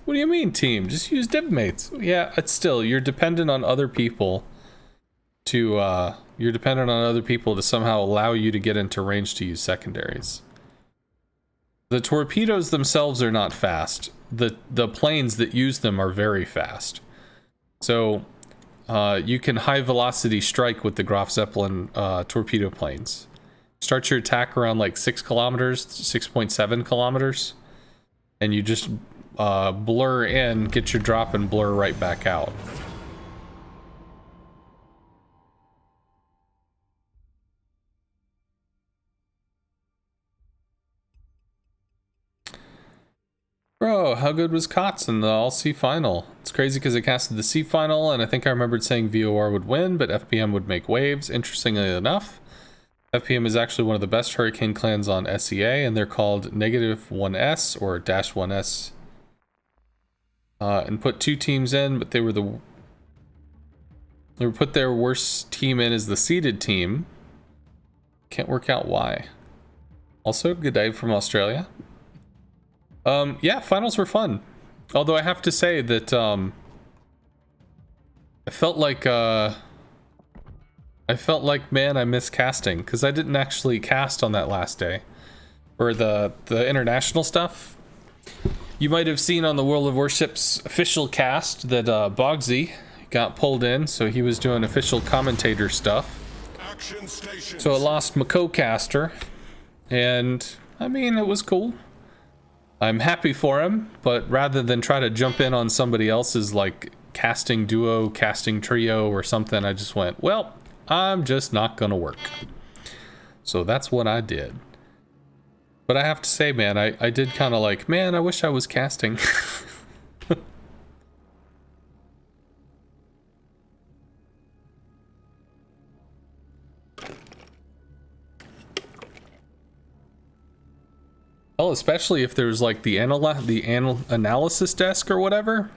What do you mean team? Just use div mates. Yeah, it's still, you're dependent on other people to somehow allow you to get into range to use secondaries. The torpedoes themselves are not fast. The planes that use them are very fast. So you can high velocity strike with the Graf Zeppelin torpedo planes. Start your attack around like 6 kilometers, 6.7 kilometers, and you just blur in, get your drop, and blur right back out. Bro, how good was COTS in the all-C final? It's crazy because I casted the C final, and I think I remembered saying VOR would win, but FPM would make waves. Interestingly enough, FPM is actually one of the best Hurricane clans on SEA, and they're called -1S or -1S. And put 2 teams in, but they were put their worst team in as the seeded team. Can't work out why. Also, good day from Australia. Yeah, finals were fun. Although I have to say that I felt like man, I miss casting because I didn't actually cast on that last day, or the international stuff. You might have seen on the World of Warships official cast that Bogsy got pulled in, so he was doing official commentator stuff. So I lost my co-caster, and I mean, it was cool. I'm happy for him, but rather than try to jump in on somebody else's like casting duo, casting trio or something, I just went, well, I'm just not gonna work. So that's what I did. But I have to say, man, I did kind of like, man, I wish I was casting. Well, especially if there's like the analysis desk or whatever,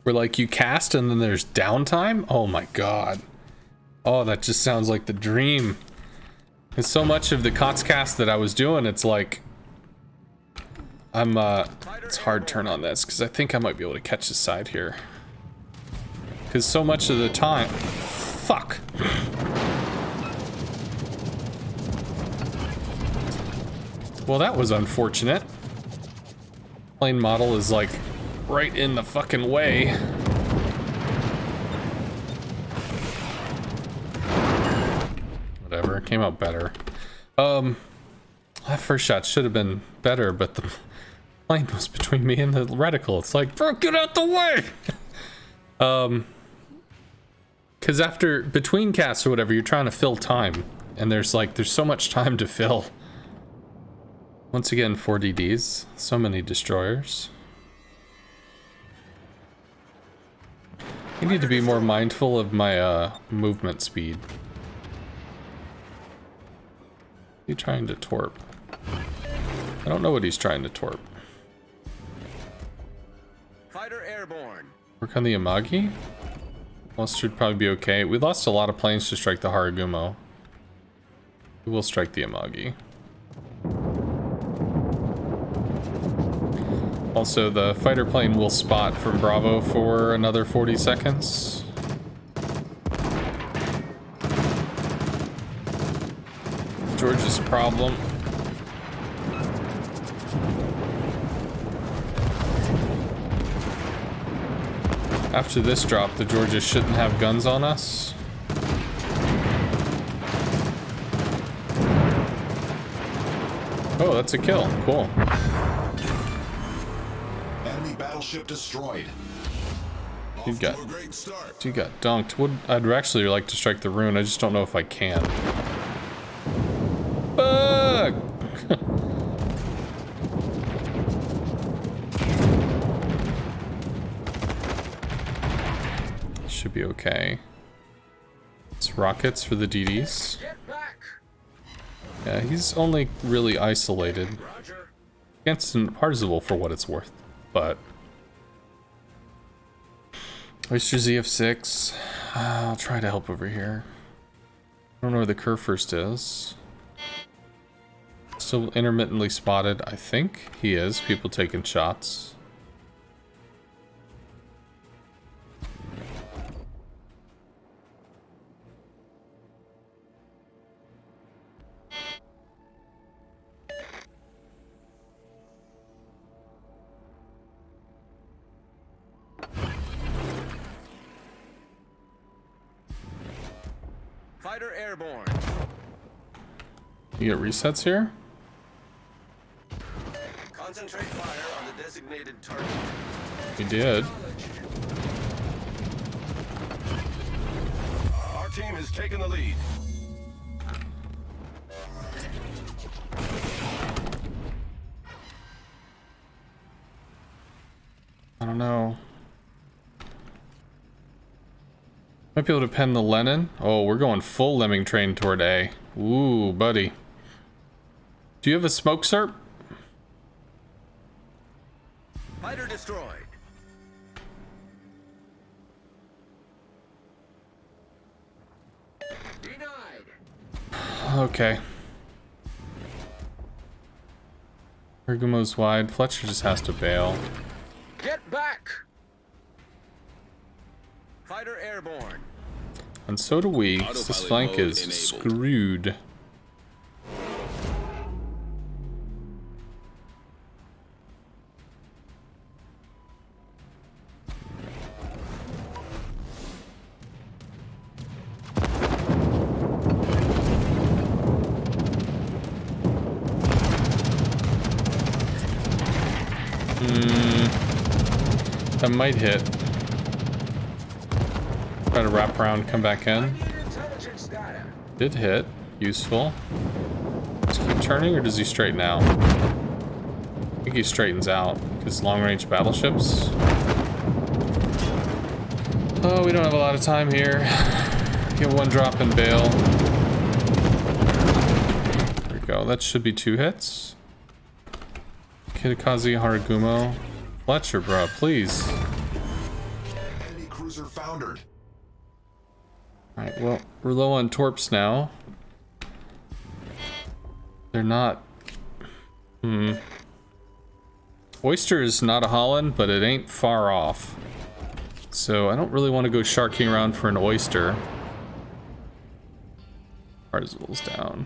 where like you cast and then there's downtime. Oh my god. Oh, that just sounds like the dream. And so much of the COTS cast that I was doing, it's like it's hard to turn on this because I think I might be able to catch the side here. Because so much of the time, fuck. Well, that was unfortunate. Plane model is like right in the fucking way. Whatever, came out better. That first shot should have been better, but the plane was between me and the reticle. It's like, bro, get out the way! Because between casts or whatever, you're trying to fill time. And there's so much time to fill. Once again, 4 DDs. So many destroyers. I need to be more mindful of my movement speed. He's trying to torp. I don't know what he's trying to torp. Fighter airborne. Work on the Amagi? Most should probably be okay. We lost a lot of planes to strike the Haragumo. We will strike the Amagi. Also, the fighter plane will spot from Bravo for another 40 seconds. George's problem. After this drop, the Georgia shouldn't have guns on us. Oh, that's a kill. Cool. Enemy battleship destroyed. You got dunked. I'd actually like to strike the rune. I just don't know if I can. Fuck! Should be okay. It's rockets for the DDs. Yeah, he's only really isolated. Against an Parzival for what it's worth, but... Oyster ZF6. I'll try to help over here. I don't know where the curve first is. Still intermittently spotted, I think he is. People taking shots. Fighter airborne. You get resets here? Concentrate fire on the designated target. We did. Our team has taken the lead. I don't know. Might be able to pen the Lenin. Oh, we're going full lemming train toward A. Ooh, buddy. Do you have a smoke serp? Fighter destroyed. Denied. Okay. Bergamo's wide. Fletcher just has to bail. Get back. Fighter airborne. And so do we. This flank is screwed. That might hit. Try to wrap around, come back in. Did hit. Useful. Does he keep turning or does he straighten out? I think he straightens out because long range battleships. Oh, we don't have a lot of time here. Get one drop and bail. There we go. That should be 2 hits. Kitakazi Haragumo. Fletcher, bro, please. Enemy cruiser foundered. Alright, well, we're low on torps now. They're not... Oyster is not a Holland, but it ain't far off. So I don't really want to go sharking around for an oyster. Parzival's down.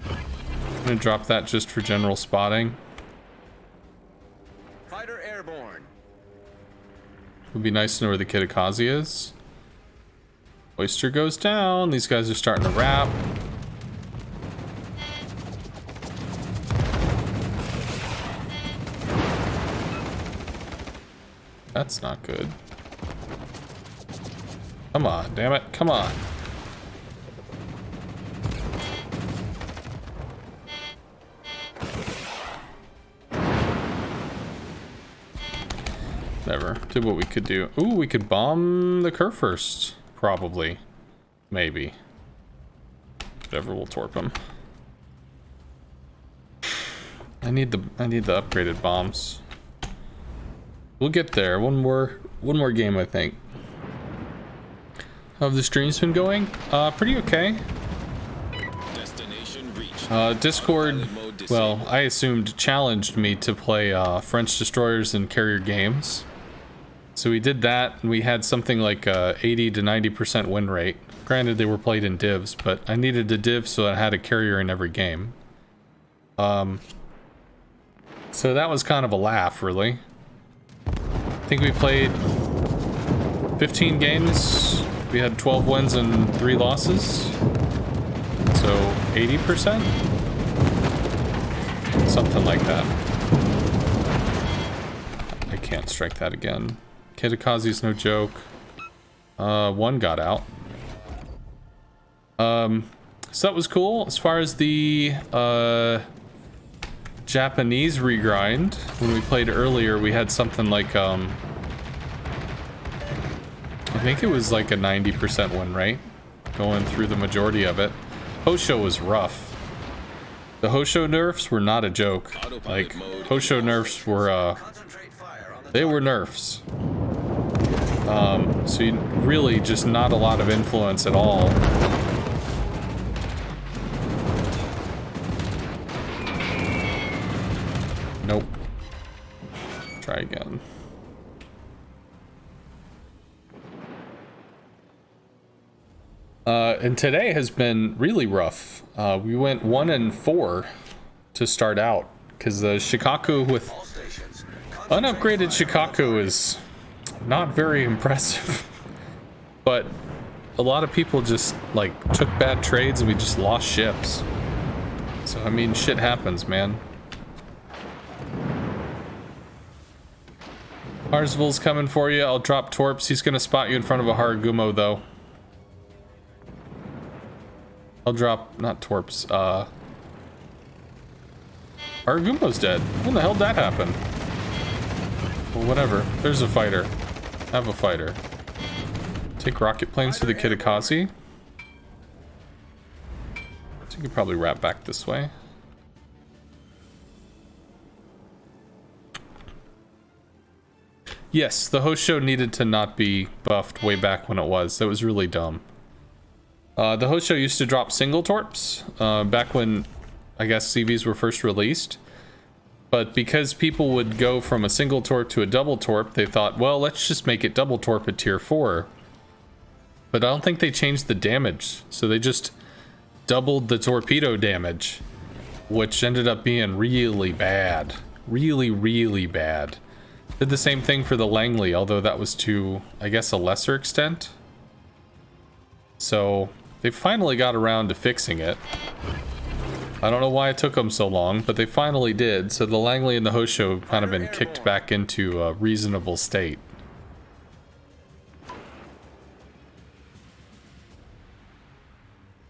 I'm gonna drop that just for general spotting. Fighter airborne. Would be nice to know where the Kitakazi is. Oyster goes down. These guys are starting to wrap. That's not good. Come on, damn it. Come on. Never. Did what we could do. Ooh, we could bomb the Kerr first. Probably. Maybe. Whatever, we'll torp him. I need the upgraded bombs. We'll get there. One more game, I think. How have the streams been going? Pretty okay. Destination reached. Discord, well, I assumed challenged me to play French destroyers and carrier games. So we did that, and we had something like 80 to 90% win rate. Granted, they were played in divs, but I needed a div so I had a carrier in every game. So that was kind of a laugh, really. I think we played 15 games. We had 12 wins and 3 losses. So 80%? Something like that. I can't strike that again. Kitakazi's no joke. One got out. So that was cool. As far as the Japanese regrind, when we played earlier, we had something like I think it was like a 90% win rate going through the majority of it. Hosho was rough. The Hosho nerfs were not a joke. Like, Hosho nerfs were they were nerfs. So you really just not a lot of influence at all. Nope. Try again. And today has been really rough. We went 1 and 4 to start out because the Shikaku with unupgraded Shikaku is not very impressive. But a lot of people just like took bad trades and we just lost ships. So I mean, shit happens, man. Harsville's coming for you. I'll drop Torps. He's gonna spot you in front of a Haragumo though. I'll drop, not Torps, Haragumo's dead. When the hell did that happen? Well, whatever. There's a fighter. Have a fighter. Take rocket planes to the Kitakazi. So you could probably wrap back this way. Yes, the host show needed to not be buffed way back when it was. That was really dumb. The host show used to drop single torps back when, I guess, CVs were first released. But because people would go from a single torp to a double torp, they thought, well, let's just make it double torp at tier 4. But I don't think they changed the damage. So they just doubled the torpedo damage, which ended up being really bad. Really, really bad. Did the same thing for the Langley, although that was to, I guess, a lesser extent. So they finally got around to fixing it. I don't know why it took them so long, but they finally did. So the Langley and the host show have kind of been kicked back into a reasonable state.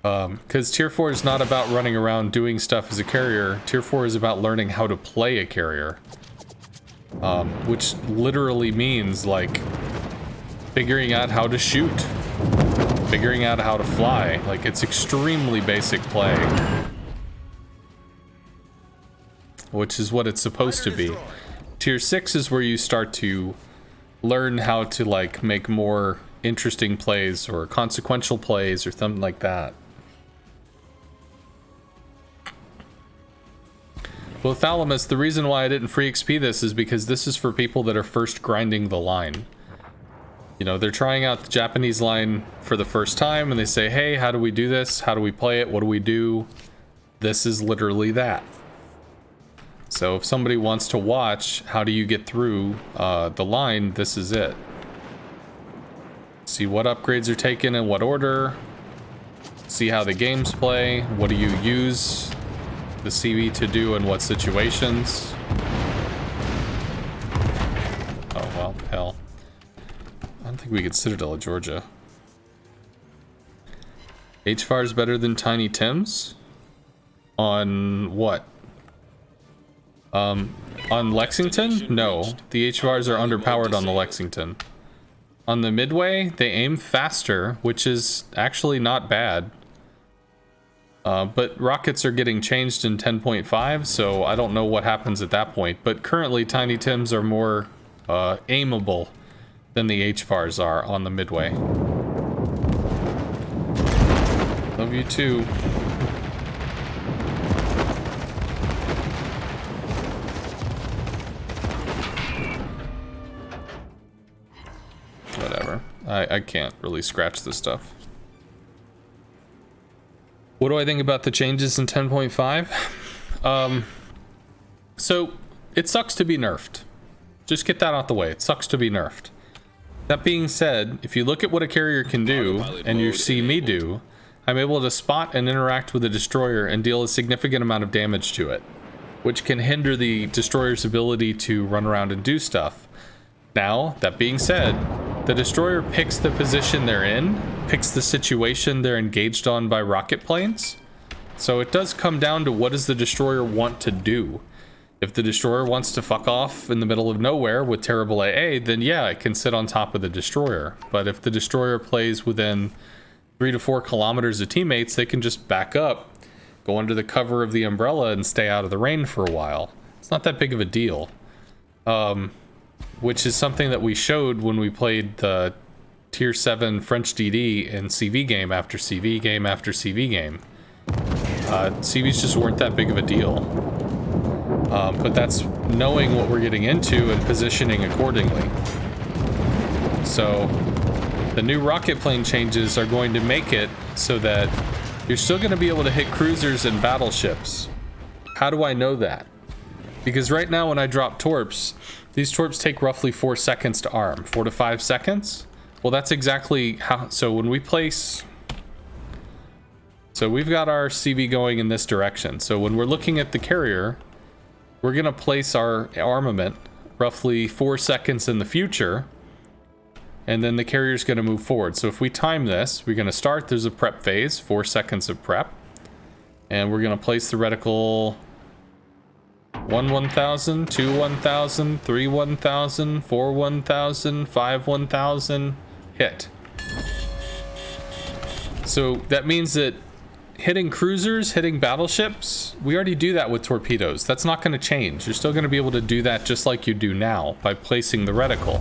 Because tier 4 is not about running around doing stuff as a carrier. Tier 4 is about learning how to play a carrier. Which literally means, like, figuring out how to shoot. Figuring out how to fly. Like, it's extremely basic play. Which is what it's supposed to be. Tier 6 is where you start to learn how to, like, make more interesting plays or consequential plays or something like that. Well, Thalamus, the reason why I didn't free XP this is because this is for people that are first grinding the line. You know, they're trying out the Japanese line for the first time and they say, hey, how do we do this? How do we play it? What do we do? This is literally that. So if somebody wants to watch how do you get through the line, this is it. See what upgrades are taken in what order. See how the games play. What do you use the CV to do in what situations. Oh, well, hell. I don't think we could Citadel of Georgia. HFAR is better than Tiny Tim's? On what? On Lexington? No. The HFARs are underpowered on the Lexington. On the Midway, they aim faster, which is actually not bad. But rockets are getting changed in 10.5, so I don't know what happens at that point. But currently, Tiny Tims are more aimable than the HFARs are on the Midway. Love you too. Whatever. I can't really scratch this stuff. What do I think about the changes in 10.5? So, it sucks to be nerfed. Just get that out the way. It sucks to be nerfed. That being said, if you look at what a carrier can do, and you see me do, I'm able to spot and interact with a destroyer and deal a significant amount of damage to it, which can hinder the destroyer's ability to run around and do stuff. Now, that being said, the destroyer picks the position they're in, picks the situation they're engaged on by rocket planes. So it does come down to what does the destroyer want to do. If the destroyer wants to fuck off in the middle of nowhere with terrible AA, then yeah, it can sit on top of the destroyer. But if the destroyer plays within 3 to 4 kilometers of teammates, they can just back up, go under the cover of the umbrella and stay out of the rain for a while. It's not that big of a deal. Which is something that we showed when we played the Tier 7 French DD in CV game after CV game after CV game. CVs just weren't that big of a deal. But that's knowing what we're getting into and positioning accordingly. So the new rocket plane changes are going to make it so that you're still going to be able to hit cruisers and battleships. How do I know that? Because right now when I drop torps, these torps take roughly 4 seconds to arm. 4 to 5 seconds? Well, that's exactly how. So when we place, so we've got our CV going in this direction. So when we're looking at the carrier, we're gonna place our armament roughly 4 seconds in the future, and then the carrier's gonna move forward. So if we time this, we're gonna start. There's a prep phase, 4 seconds of prep, and we're gonna place the reticle 1,000, 2 1,000, 3 1,000, 4 1,000, 5 1,000. Hit. So that means that hitting cruisers, hitting battleships, we already do that with torpedoes. That's not going to change. You're still going to be able to do that just like you do now by placing the reticle.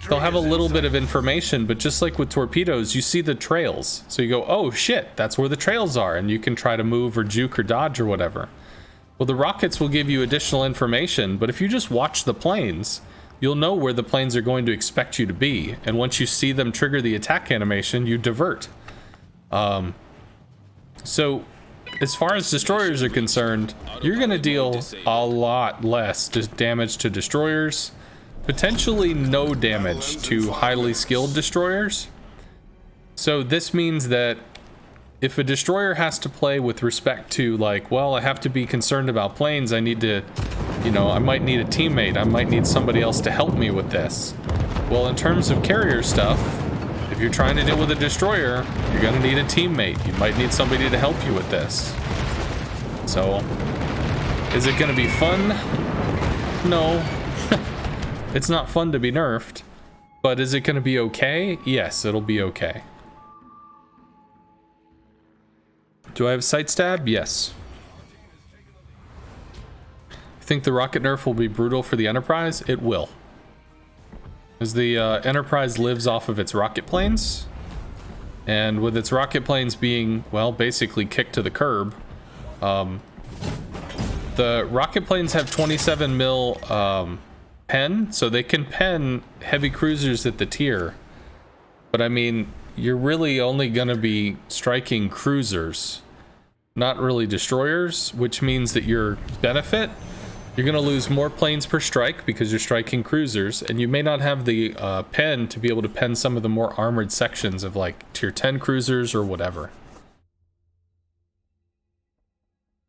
They'll have a little bit of information, but just like with torpedoes, you see the trails. So you go, oh shit, that's where the trails are, and you can try to move or juke or dodge or whatever. Well, the rockets will give you additional information, but if you just watch the planes, you'll know where the planes are going to expect you to be, and once you see them trigger the attack animation, you divert. So, as far as destroyers are concerned, you're going to deal a lot less damage to destroyers, potentially no damage to highly skilled destroyers. So this means that if a destroyer has to play with respect to, like, well, I have to be concerned about planes, I need to, you know, I might need a teammate, I might need somebody else to help me with this. Well, in terms of carrier stuff, if you're trying to deal with a destroyer, you're gonna need a teammate. You might need somebody to help you with this. So, is it gonna be fun? No. It's not fun to be nerfed, but is it gonna be okay? Yes, it'll be okay. Do I have sight stab? Yes. Think the rocket nerf will be brutal for the Enterprise? It will. As the Enterprise lives off of its rocket planes, and with its rocket planes being, well, basically kicked to the curb, the rocket planes have 27 mil pen, so they can pen heavy cruisers at the tier. But I mean, you're really only gonna be striking cruisers, not really destroyers, which means that your benefit, you're going to lose more planes per strike because you're striking cruisers, and you may not have the pen to be able to pen some of the more armored sections of like tier 10 cruisers or whatever.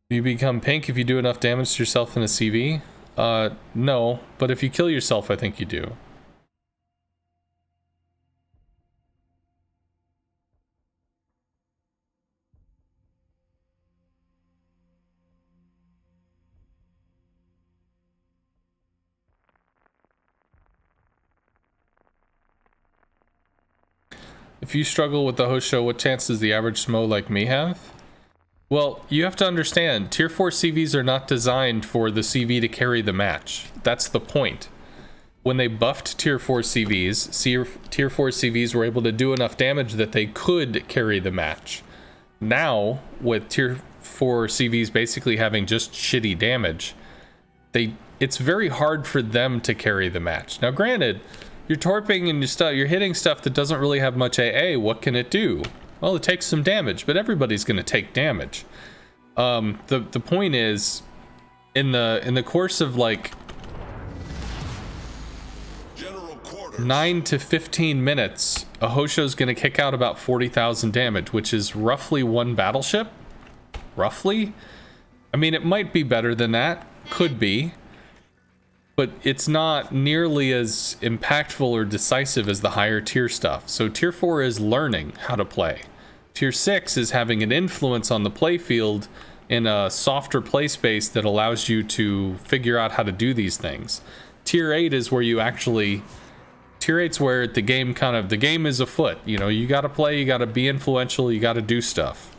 You become pink if you do enough damage to yourself in a CV? No, but if you kill yourself, I think you do. If you struggle with the host show, what chance does the average smo like me have? Well, you have to understand, tier 4 CVs are not designed for the CV to carry the match. That's the point. When they buffed tier 4 CVs, tier 4 CVs were able to do enough damage that they could carry the match. Now, with tier 4 CVs basically having just shitty damage, it's very hard for them to carry the match. Now granted, you're torping and you're hitting stuff that doesn't really have much AA. What can it do? Well, it takes some damage, but everybody's going to take damage. The point is, in the course of like 9 to 15 minutes, a Hosho's going to kick out about 40,000 damage, which is roughly one battleship. Roughly. I mean, it might be better than that. Could be. But it's not nearly as impactful or decisive as the higher tier stuff. So tier 4 is learning how to play. Tier 6 is having an influence on the playfield in a softer play space that allows you to figure out how to do these things. Tier 8 is where you actually... Tier 8's where the game is afoot. You know, you gotta play, you gotta be influential, you gotta do stuff.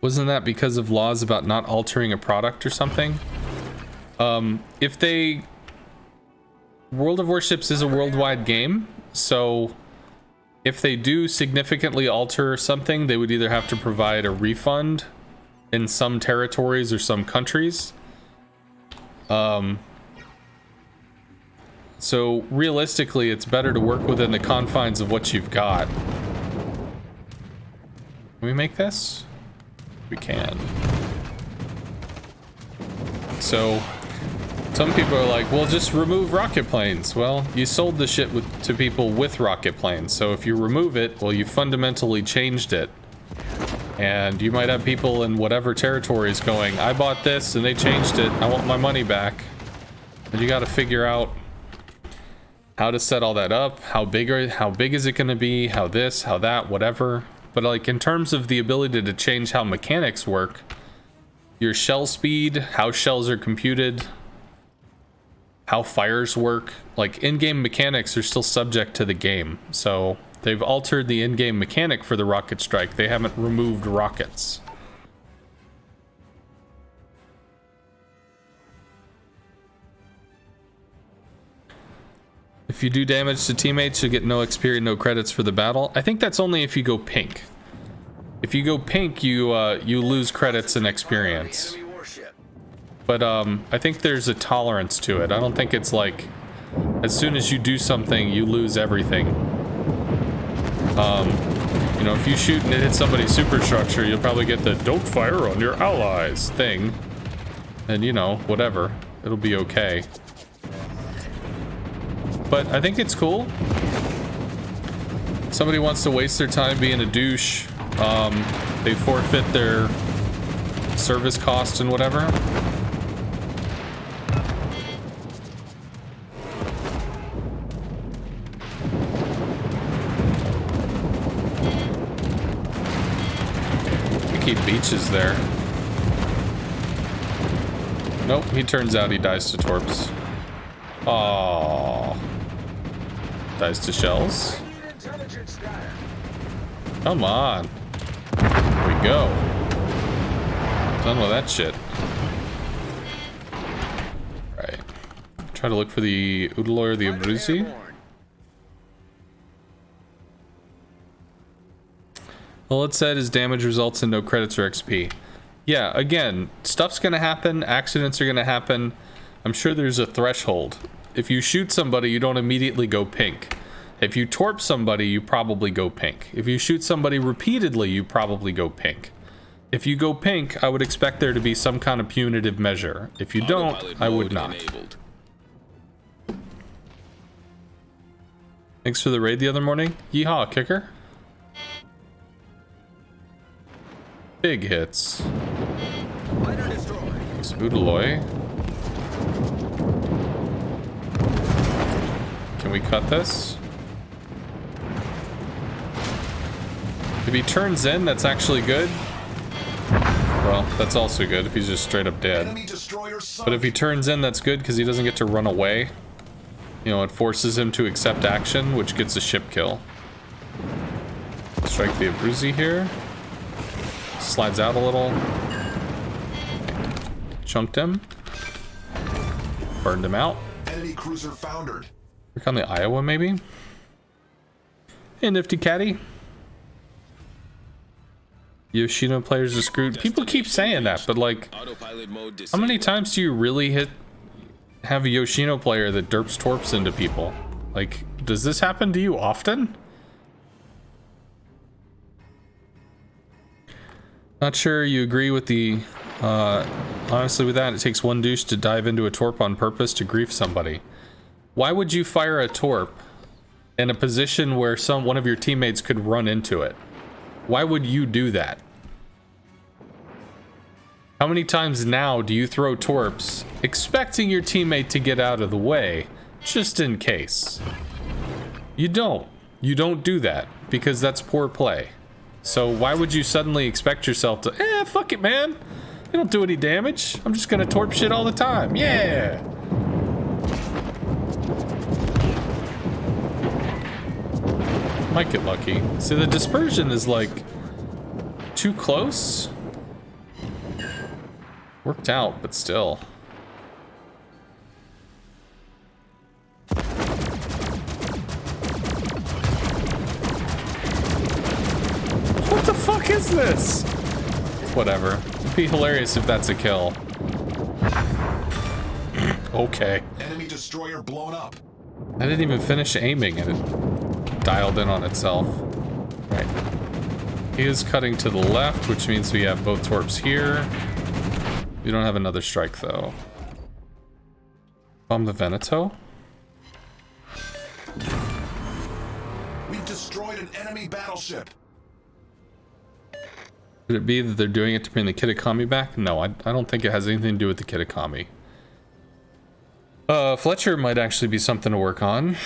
Wasn't that because of laws about not altering a product or something? World of Warships is a worldwide game, so if they do significantly alter something, they would either have to provide a refund in some territories or some countries. So realistically, it's better to work within the confines of what you've got. Can we make this? We can. So Some people are like, well, just remove rocket planes. Well, you sold the shit to people with rocket planes. So if you remove it, well, you fundamentally changed it. And you might have people in whatever territories going, I bought this and they changed it. I want my money back. And you got to figure out how to set all that up. How big is it going to be? How this, how that, whatever. But like in terms of the ability to change how mechanics work, your shell speed, how shells are computed, how fires work, like in-game mechanics are still subject to the game. So they've altered the in-game mechanic for the rocket strike. They haven't removed rockets. If you do damage to teammates, you get no XP, no credits for the battle. I think that's only if you go pink. If you go pink, you lose credits and experience. But I think there's a tolerance to it. I don't think it's like as soon as you do something, you lose everything. You know, if you shoot and it hits somebody's superstructure, you'll probably get the "don't fire on your allies" thing, and you know, whatever, it'll be okay. But I think it's cool. Somebody wants to waste their time being a douche. They forfeit their service cost and whatever. We keep beaches there. Nope, he turns out he dies to torps. Aww. Dies to shells. Come on. There we go. Done with that shit. Right. Try to look for the Udaloy or the Abruzzi. Well, it said his damage results in no credits or XP. Yeah, again, stuff's gonna happen, accidents are gonna happen. I'm sure there's a threshold. If you shoot somebody, you don't immediately go pink. If you torp somebody, you probably go pink. If you shoot somebody repeatedly, you probably go pink. If you go pink, I would expect there to be some kind of punitive measure. If you don't, I would not. Enabled. Thanks for the raid the other morning. Yeehaw, kicker. Big hits. It's Udaloy. Can we cut this? If he turns in, that's actually good. Well, that's also good if he's just straight up dead. But if he turns in, that's good because he doesn't get to run away. You know, it forces him to accept action, which gets a ship kill. Strike the Abruzzi here. Slides out a little. Chunked him. Burned him out. Enemy cruiser foundered. Work on the Iowa, maybe? Hey, Nifty Caddy. Yoshino players are screwed. People keep saying that, but like, how many times do you really have a Yoshino player that derps torps into people? Like, does this happen to you often? Not sure you agree with the, honestly with that, it takes one douche to dive into a torp on purpose to grief somebody. Why would you fire a torp in a position where one of your teammates could run into it? Why would you do that? How many times now do you throw torps expecting your teammate to get out of the way just in case? You don't. You don't do that because that's poor play. So why would you suddenly expect yourself to, fuck it, man. They don't do any damage. I'm just gonna torp shit all the time. Yeah. Might get lucky. See, the dispersion is like too close. Worked out, but still. What the fuck is this? Whatever. It'd be hilarious if that's a kill. Okay. Enemy destroyer blown up. I didn't even finish aiming and it dialed in on itself. Right. He is cutting to the left, which means we have both torps here. We don't have another strike though. Bomb the Veneto? We've destroyed an enemy battleship. Could it be that they're doing it to bring the Kitakami back? No, I don't think it has anything to do with the Kitakami. Fletcher might actually be something to work on.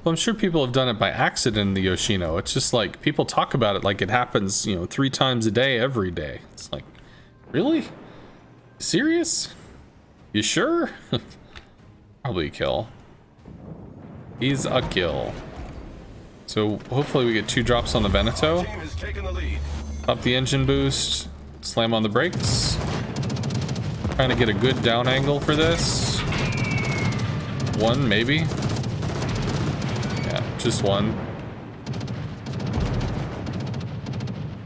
Well, I'm sure people have done it by accident in the Yoshino. It's just like, people talk about it like it happens, you know, 3 times a day, every day. It's like, really? Serious? You sure? Probably a kill. He's a kill. So hopefully we get 2 drops on the Veneto. Up the engine boost. Slam on the brakes. Trying to get a good down angle for this. 1 maybe. Yeah, just 1.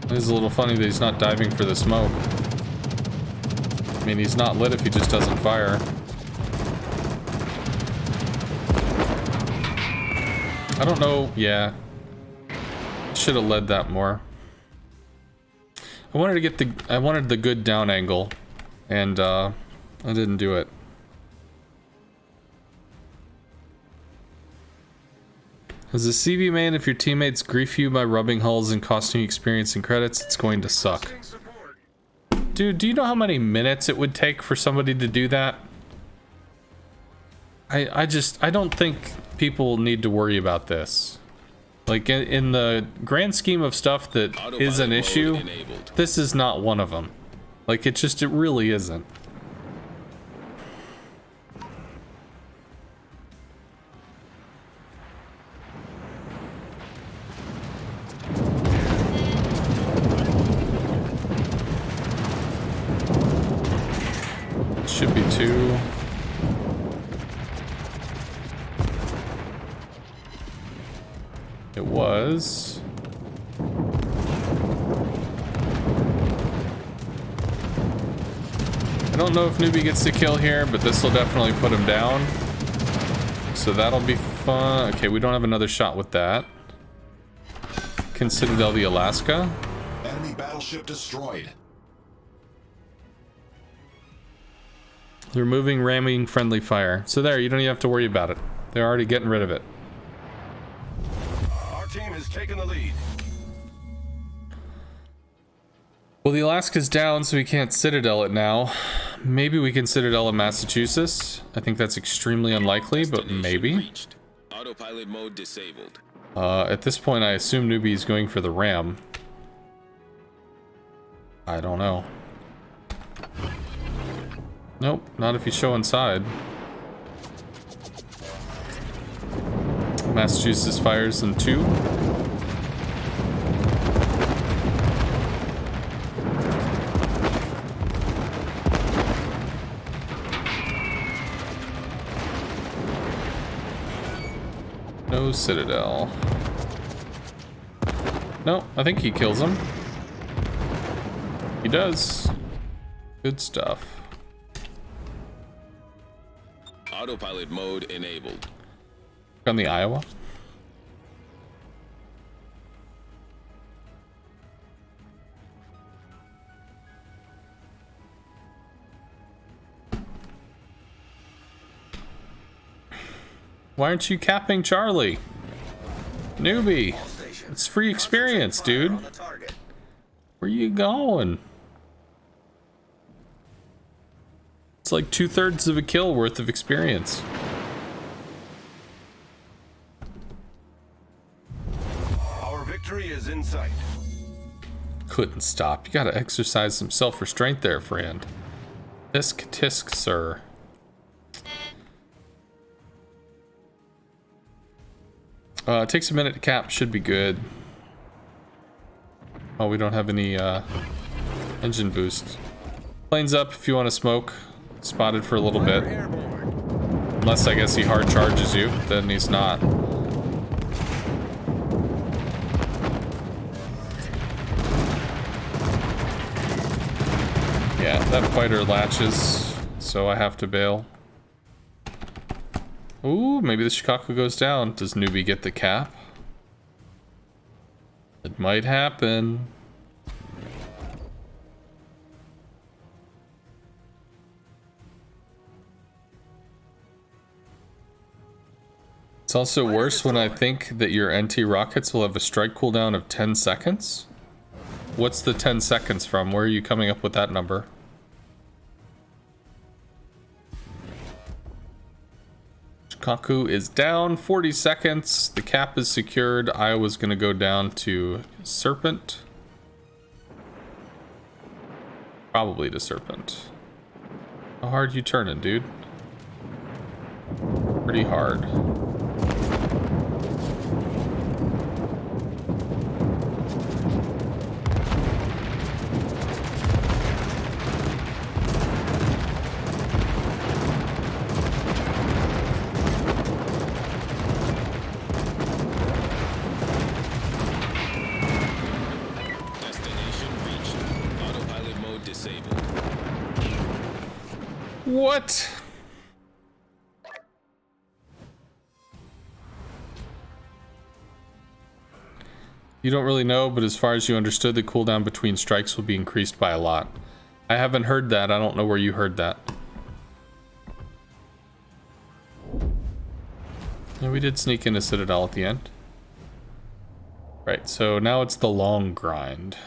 It is a little funny that he's not diving for the smoke. I mean, he's not lit if he just doesn't fire. I don't know. Yeah. Should have led that more. I wanted to get the good down angle, and I didn't do it. As a CV main, if your teammates grief you by rubbing hulls and costing you experience and credits, it's going to suck. Dude, do you know how many minutes it would take for somebody to do that? I don't think people need to worry about this. Like, in the grand scheme of stuff that is an issue, this is not one of them. Like, it really isn't. Should be 2. It was. I don't know if Newbie gets the kill here, but this will definitely put him down. So that'll be fun. Okay, we don't have another shot with that. Citadel the Alaska. Enemy battleship destroyed. Removing ramming friendly fire. So there, you don't even have to worry about it. They're already getting rid of it. Our team has taken the lead. Well, the Alaska's down, so we can't Citadel it now. Maybe we can Citadel in Massachusetts. I think that's extremely unlikely, but maybe. Reached. Autopilot mode disabled. At this point, I assume Newbie's going for the ram. I don't know. Nope, not if you show inside. Massachusetts fires in 2. No Citadel. No, I think he kills him. He does. Good stuff. Autopilot mode enabled. On the Iowa. Why aren't you capping Charlie? Newbie. It's free experience, dude. Where you going? It's like 2/3 of a kill worth of experience. Our victory is in sight. Couldn't stop. You gotta exercise some self-restraint there, friend. Tisk tisk, sir. It takes a minute to cap, should be good. Oh, we don't have any engine boost. Planes up if you want to smoke. Spotted for a little bit. Unless I guess he hard charges you, then he's not. Yeah, that fighter latches, so I have to bail. Ooh, maybe the Shikaku goes down. Does Newbie get the cap? It might happen. It's also worse when I think that your NT rockets will have a strike cooldown of 10 seconds. What's the 10 seconds from? Where are you coming up with that number? Shikaku is down 40 seconds. The cap is secured. Iowa's gonna go down to Serpent. Probably to Serpent. How hard you turning, dude? Pretty hard. What? You don't really know, but as far as you understood, the cooldown between strikes will be increased by a lot. I haven't heard that. I don't know where you heard that. Yeah, we did sneak into Citadel at the end. Right, so now it's the long grind.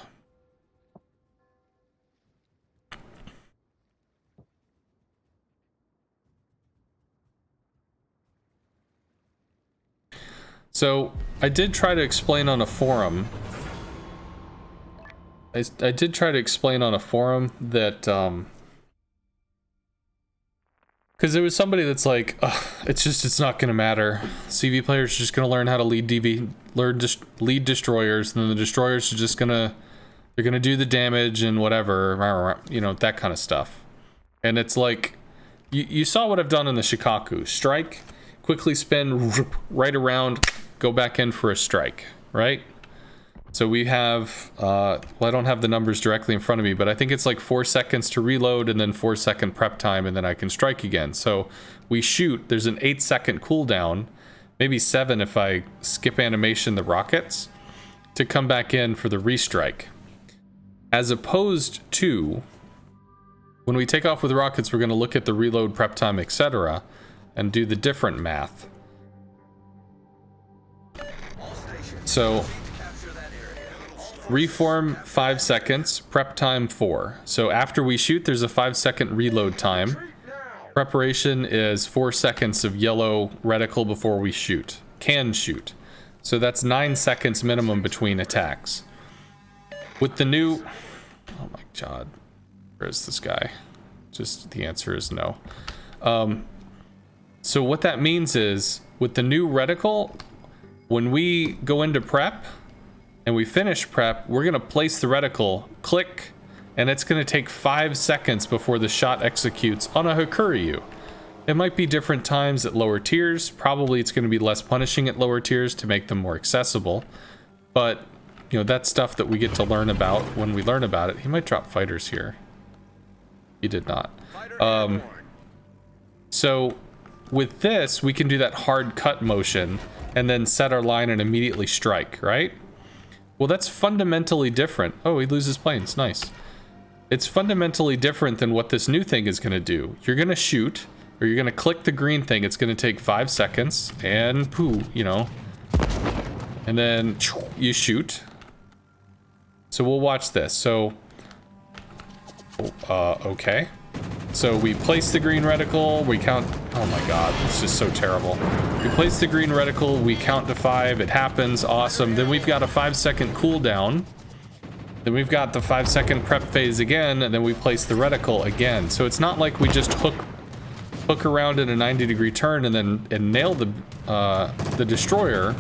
So, I did try to explain on a forum. I did try to explain on a forum that, because there was somebody that's like, it's not gonna matter. CV players are just gonna learn how to lead lead destroyers, and then the destroyers are just they're gonna do the damage and whatever, you know, that kind of stuff. And it's like, you saw what I've done in the Shikaku. Strike, quickly spin right around, go back in for a strike, right? So we have, well, I don't have the numbers directly in front of me, but I think it's like 4 seconds to reload and then 4 second prep time, and then I can strike again. So we shoot, there's an 8 second cooldown, maybe 7 if I skip animation the rockets, to come back in for the restrike. As opposed to, when we take off with rockets, we're gonna look at the reload, prep time, etc., and do the different math. So, reform 5 seconds, prep time 4. So after we shoot, there's a 5 second reload time. Preparation is 4 seconds of yellow reticle before we shoot. Can shoot. So that's 9 seconds minimum between attacks. With the new... Oh my god. Where is this guy? Just the answer is no. So what that means is, with the new reticle, when we go into prep and we finish prep, we're gonna place the reticle, click, and it's gonna take 5 seconds before the shot executes on a Hakuryu. It might be different times at lower tiers. Probably it's gonna be less punishing at lower tiers to make them more accessible. But, you know, that's stuff that we get to learn about when we learn about it. He might drop fighters here. He did not. So with this, we can do that hard cut motion and then set our line and immediately strike, right? Well, that's fundamentally different. Oh, he loses planes. Nice. It's fundamentally different than what this new thing is going to do. You're going to shoot, or you're going to click the green thing. It's going to take 5 seconds, and poo, you know. And then you shoot. So we'll watch this. So, okay. So we place the green reticle, we count, oh my god, it's just so terrible. We place the green reticle, we count to 5, it happens, awesome. Then we've got a 5 second cooldown. Then we've got the 5 second prep phase again, and then we place the reticle again. So it's not like we just hook around in a 90-degree turn and nail the destroyer.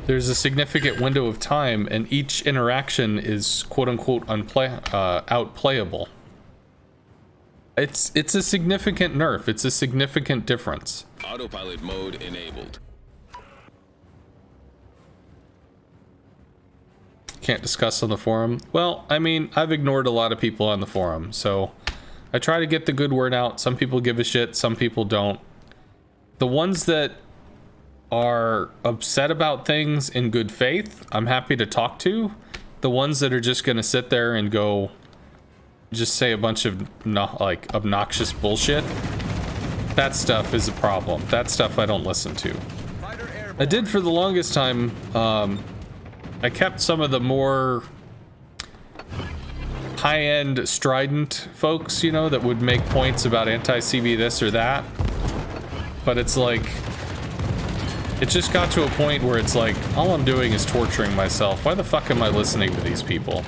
There's a significant window of time, and each interaction is quote-unquote outplayable. It's a significant nerf. It's a significant difference. Autopilot mode enabled. Can't discuss on the forum. Well, I mean, I've ignored a lot of people on the forum, so I try to get the good word out. Some people give a shit, some people don't. The ones that are upset about things in good faith, I'm happy to talk to. The ones that are just gonna sit there and go just say a bunch of like obnoxious bullshit, that stuff is a problem. That stuff I don't listen to. I did for the longest time. I kept some of the more high-end strident folks, you know, that would make points about anti-CB this or that, but it's like, it just got to a point where it's like, all I'm doing is torturing myself. Why the fuck am I listening to these people?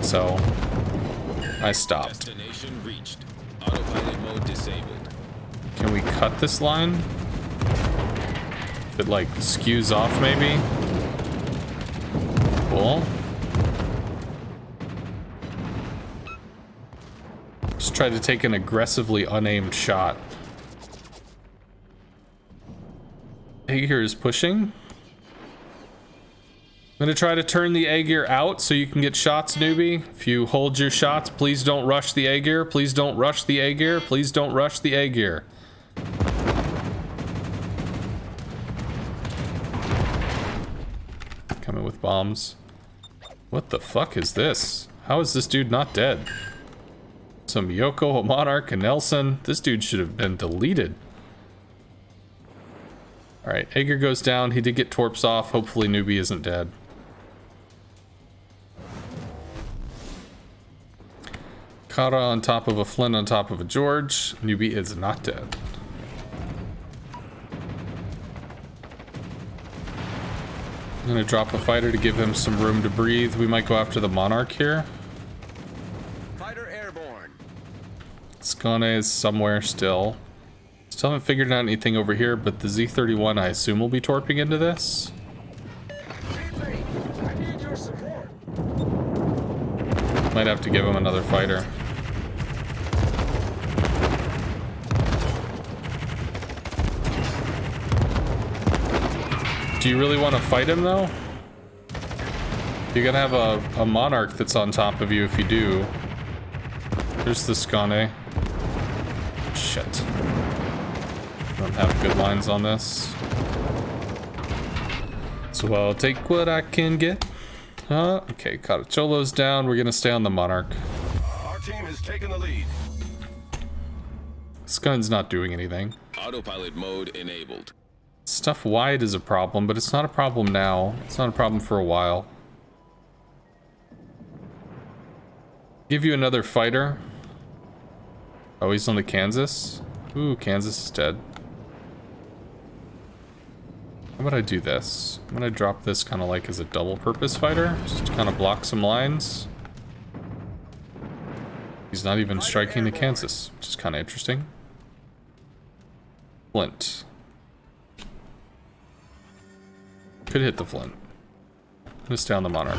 So I stopped. Destination reached. Autopilot mode disabled. Can we cut this line? If it like skews off maybe? Cool. Just try to take an aggressively unaimed shot. Aegir is pushing. I'm gonna try to turn the Aegir out so you can get shots, newbie. If you hold your shots, please don't rush the Aegir. Please don't rush the Aegir. Please don't rush the Aegir. Coming with bombs. What the fuck is this? How is this dude not dead? Some Yoko, a Monarch, a Nelson. This dude should have been deleted. Alright, Aegir goes down. He did get torps off. Hopefully newbie isn't dead. Kara on top of a Flynn on top of a George. Newbie is not dead. I'm gonna drop a fighter to give him some room to breathe. We might go after the Monarch here. Fighter airborne. Skane is somewhere still. Still haven't figured out anything over here, but the Z-31 I assume will be torping into this. I need your support. Might have to give him another fighter. Do you really want to fight him though? You're gonna have a Monarch that's on top of you if you do. There's the Skane. Shit. Don't have good lines on this. So I'll take what I can get. Okay, Caracholo's down. We're gonna stay on the Monarch. Our team has taken the lead. This gun's not doing anything. Autopilot mode enabled. Stuff wide is a problem, but it's not a problem now. It's not a problem for a while. Give you another fighter. Oh, he's on the Kansas. Ooh, Kansas is dead. How about I do this? I'm gonna drop this kind of like as a double purpose fighter, just to kind of block some lines. He's not even striking the Kansas, which is kind of interesting. Flint. Could hit the Flint. Just down the Monarch.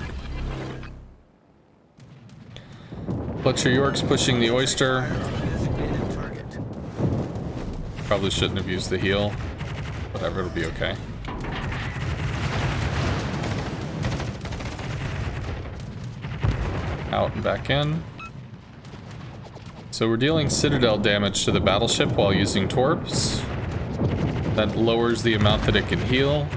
Fletcher York's pushing the Oyster. Probably shouldn't have used the heal. Whatever, it'll be okay. Out and back in. So we're dealing Citadel damage to the battleship while using torps. That lowers the amount that it can heal.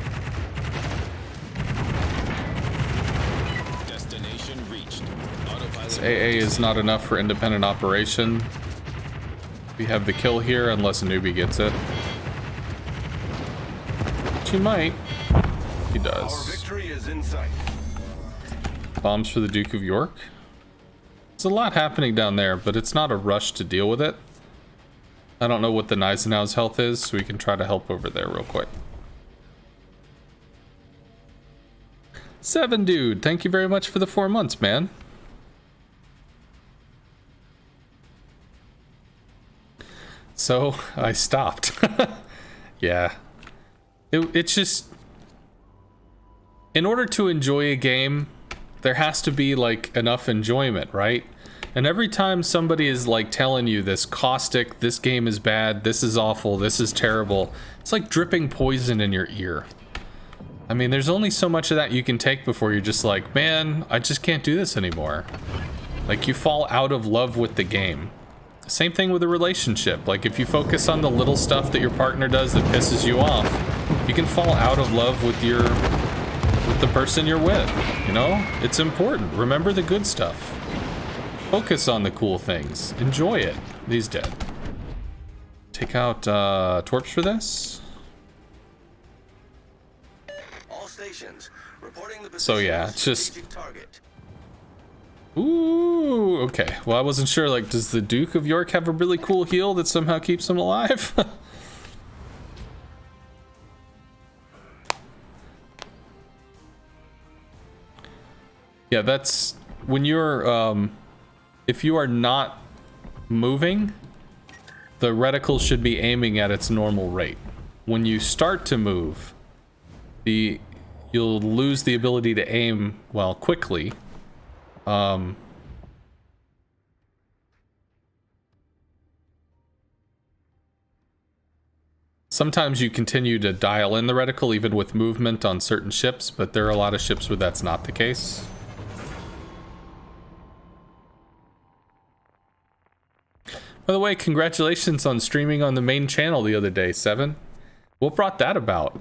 Destination reached. This AA is not enough for independent operation. We have the kill here unless a newbie gets it. She might. He Our does. victory is in sight. Bombs for the Duke of York. There's a lot happening down there, but it's not a rush to deal with it. I don't know what the Gneisenau's health is, so we can try to help over there real quick. 7 dude, thank you very much for the 4 months, man. So I stopped. Yeah. It's just, in order to enjoy a game, there has to be like enough enjoyment, right? And every time somebody is like telling you this caustic, this game is bad, this is awful, this is terrible, it's like dripping poison in your ear. I mean, there's only so much of that you can take before you're just like, man, I just can't do this anymore. Like, you fall out of love with the game. Same thing with a relationship. Like, if you focus on the little stuff that your partner does that pisses you off, You can fall out of love with the person you're with, you know? It's important. Remember the good stuff. Focus on the cool things. Enjoy it. He's dead. Take out Torps for this. All stations reporting the So position yeah, of it's just... strategic target. Ooh, okay. Well, I wasn't sure, like, does the Duke of York have a really cool heal that somehow keeps him alive? Yeah, that's when you're if you are not moving, the reticle should be aiming at its normal rate. When you start to move, you'll lose the ability to aim, well, quickly. Sometimes you continue to dial in the reticle even with movement on certain ships, but there are a lot of ships where that's not the case. By the way, congratulations on streaming on the main channel the other day, Seven. What brought that about?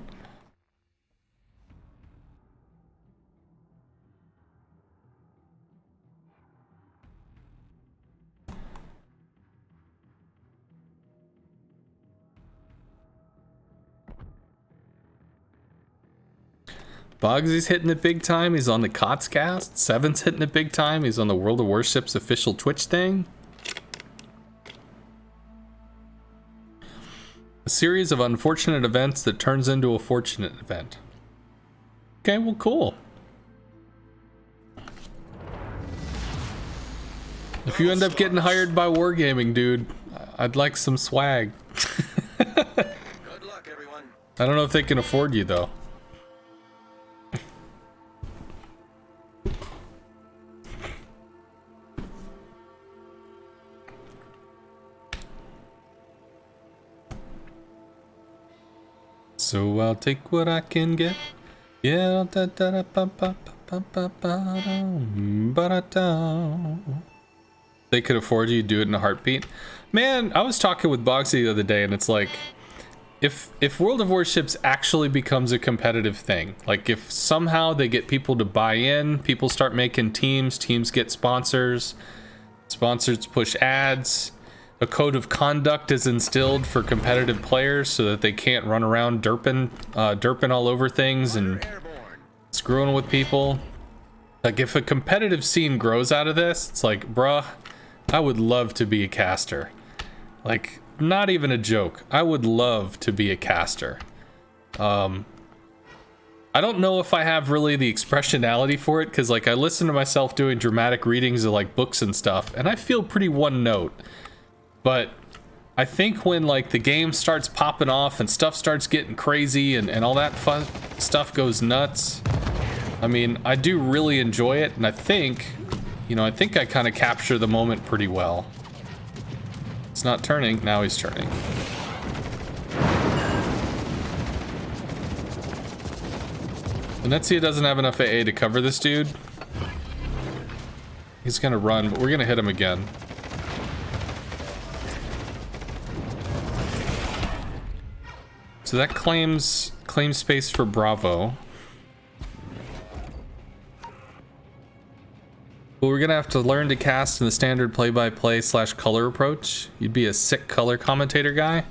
Bogsy's hitting it big time. He's on the Cotscast. Seven's hitting it big time. He's on the World of Warships official Twitch thing. A series of unfortunate events that turns into a fortunate event. Okay, well, cool. If you end up getting hired by Wargaming, dude, I'd like some swag. Good luck, everyone. I don't know if they can afford you, though. So I'll take what I can get. Yeah, da da da ba ba ba ba ba da. They could afford you, do it in a heartbeat. Man, I was talking with Boxy the other day, and it's like, if World of Warships actually becomes a competitive thing, like if somehow they get people to buy in, people start making teams, teams get sponsors, sponsors push ads. A code of conduct is instilled for competitive players so that they can't run around derping all over things and screwing with people. Like, if a competitive scene grows out of this, it's like, bruh, I would love to be a caster. Like, not even a joke. I would love to be a caster. I don't know if I have really the expressionality for it, because, like, I listen to myself doing dramatic readings of, like, books and stuff, and I feel pretty one note. But I think when, like, the game starts popping off and stuff starts getting crazy and all that fun stuff goes nuts, I mean, I do really enjoy it, and I think, you know, I think I kind of capture the moment pretty well. It's not turning, now he's turning. Venezia doesn't have enough AA to cover this dude. He's gonna run, but we're gonna hit him again. So that claims space for Bravo. Well, we're gonna have to learn to cast in the standard play-by-play / color approach. You'd be a sick color commentator guy.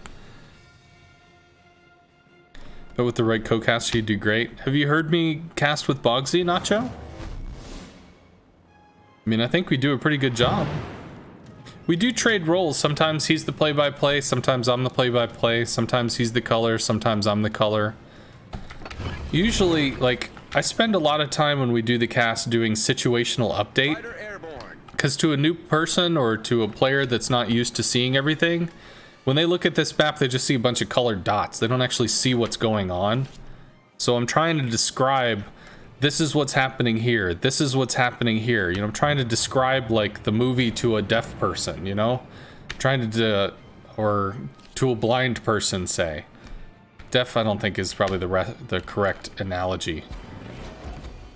But with the right co-caster, you'd do great. Have you heard me cast with Bogsy, Nacho? I mean, I think we do a pretty good job. We do trade roles. Sometimes he's the play-by-play, sometimes I'm the play-by-play, sometimes he's the color, sometimes I'm the color. Usually, like, I spend a lot of time when we do the cast doing situational update. Because to a new person or to a player that's not used to seeing everything, when they look at this map, they just see a bunch of colored dots. They don't actually see what's going on. So I'm trying to describe, this is what's happening here. This is what's happening here. You know, I'm trying to describe, like, the movie to a deaf person, you know? I'm trying to, or to a blind person, say. Deaf, I don't think is probably the correct analogy.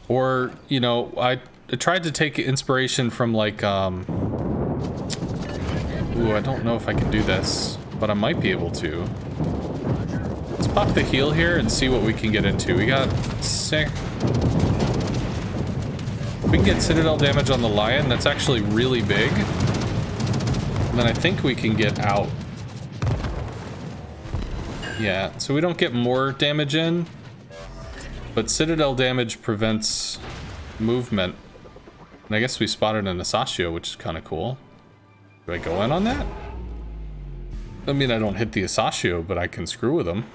Or, you know, I tried to take inspiration from, like, ooh, I don't know if I can do this, but I might be able to. Let's pop the heal here and see what we can get into. We got sick. We can get Citadel damage on the Lion. That's actually really big. And then I think we can get out. Yeah, so we don't get more damage in. But Citadel damage prevents movement. And I guess we spotted an Asashio, which is kind of cool. Do I go in on that? I mean, I don't hit the Asashio, but I can screw with him.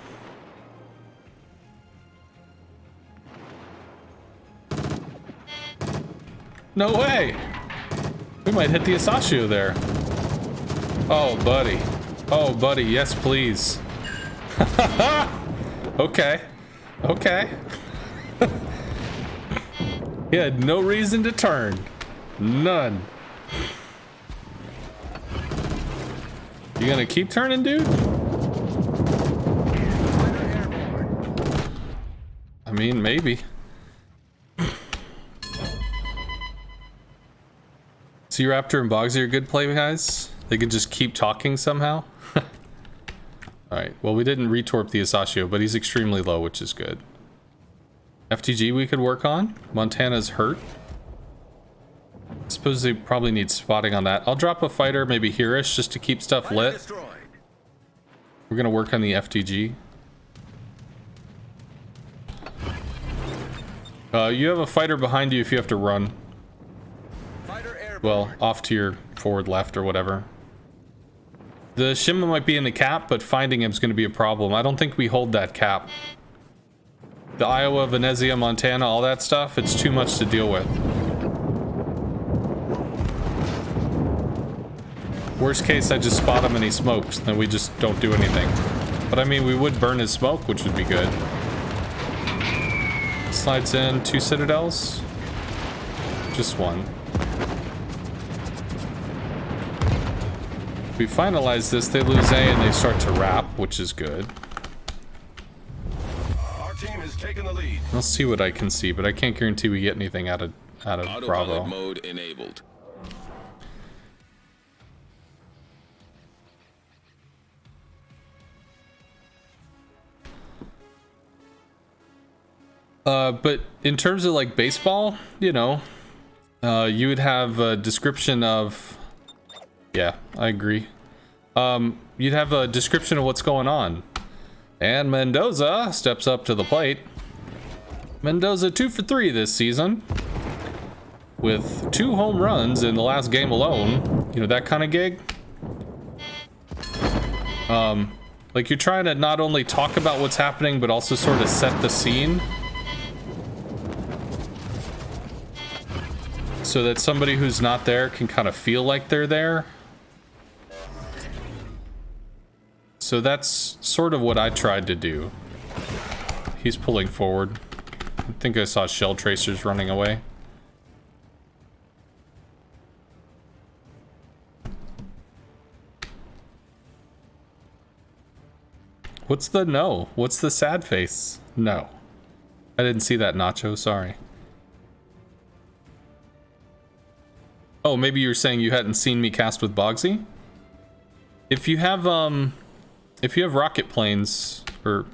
No way! We might hit the Asashio there. Oh, buddy. Oh, buddy, yes, please. Okay. Okay. He had no reason to turn. None. You gonna keep turning, dude? I mean, maybe. Sea Raptor and Bogsy are good play guys. They could just keep talking somehow. Alright, well, we didn't retorp the Asashio, but he's extremely low, which is good. FTG we could work on. Montana's hurt. I suppose they probably need spotting on that. I'll drop a fighter, maybe Hereish, just to keep stuff lit. We're gonna work on the FTG. You have a fighter behind you if you have to run. Well, off to your forward left or whatever. The Shimma might be in the cap, but finding him is going to be a problem. I don't think we hold that cap. The Iowa, Venezia, Montana, all that stuff, it's too much to deal with. Worst case, I just spot him and he smokes, then we just don't do anything. But I mean, we would burn his smoke, which would be good. Slides in 2 Citadels. Just one. If we finalize this, they lose A and they start to wrap, which is good. Our team has taken the lead. I'll see what I can see, but I can't guarantee we get anything out of Autopilot Bravo. mode enabled. But in terms of like baseball, you know, you would have a description of, yeah, I agree. You'd have a description of what's going on. And Mendoza steps up to the plate. Mendoza 2 for 3 this season. With 2 home runs in the last game alone. You know, that kind of gig. Like you're trying to not only talk about what's happening, but also sort of set the scene. So that somebody who's not there can kind of feel like they're there. So that's sort of what I tried to do. He's pulling forward. I think I saw shell tracers running away. What's the no? What's the sad face? No. I didn't see that, Nacho, sorry. Oh, maybe you're saying you hadn't seen me cast with Bogsy? If you have rocket planes, or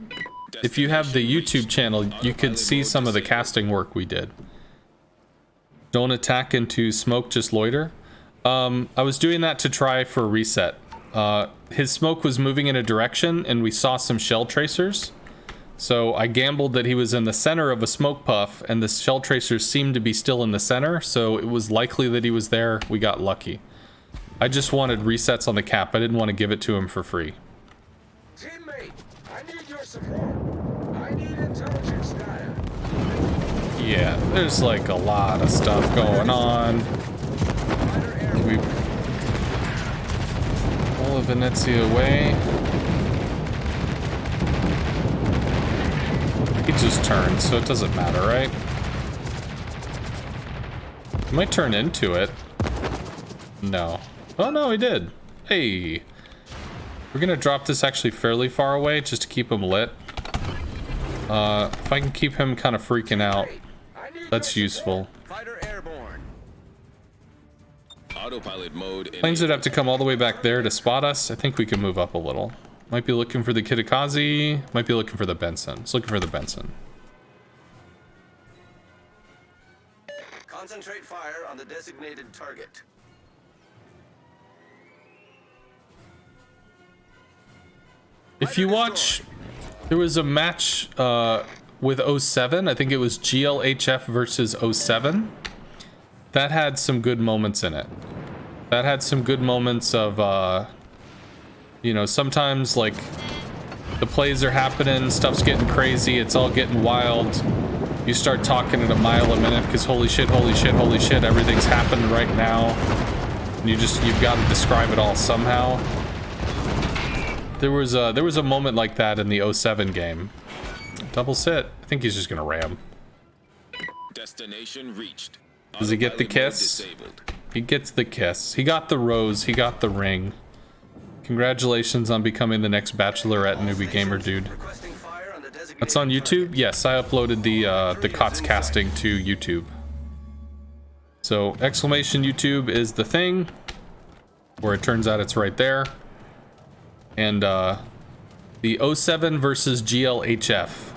if you have the YouTube channel, you could see some of the casting work we did. Don't attack into smoke, just loiter. I was doing that to try for a reset. His smoke was moving in a direction and we saw some shell tracers. So I gambled that he was in the center of a smoke puff and the shell tracers seemed to be still in the center. So it was likely that he was there. We got lucky. I just wanted resets on the cap. I didn't want to give it to him for free. Teammate, I need your support. I need intelligence data. Yeah, there's like a lot of stuff going on. We pull Venezia away. He just turned, so it doesn't matter, right? He might turn into it. No. Oh no, he did. Hey. We're gonna drop this actually fairly far away just to keep him lit. If I can keep him kind of freaking out, that's useful. Fighter airborne. Autopilot mode Planes would enabled. have to come all the way back there to spot us. I think we can move up a little. Might be looking for the Kitakazi. Might be looking for the Benson. It's looking for the Benson. Concentrate fire on the designated target. If you watch, there was a match with 07. I think it was GLHF versus 07. That had some good moments in it. That had some good moments of, you know, sometimes like the plays are happening, stuff's getting crazy, it's all getting wild. You start talking at a mile a minute because holy shit, holy shit, holy shit, everything's happening right now. And you've got to describe it all somehow. There was a moment like that in the 07 game. Double sit. I think he's just gonna ram. Destination reached. Does he get the Autopilot mode kiss? disabled. He gets the kiss. He got the rose. He got the ring. Congratulations on becoming the next Bachelorette newbie gamer dude. Requesting fire on the designated That's on YouTube? Yes, I uploaded the COTS casting to YouTube. So exclamation YouTube is the thing, where it turns out it's right there. And the 07 versus GLHF,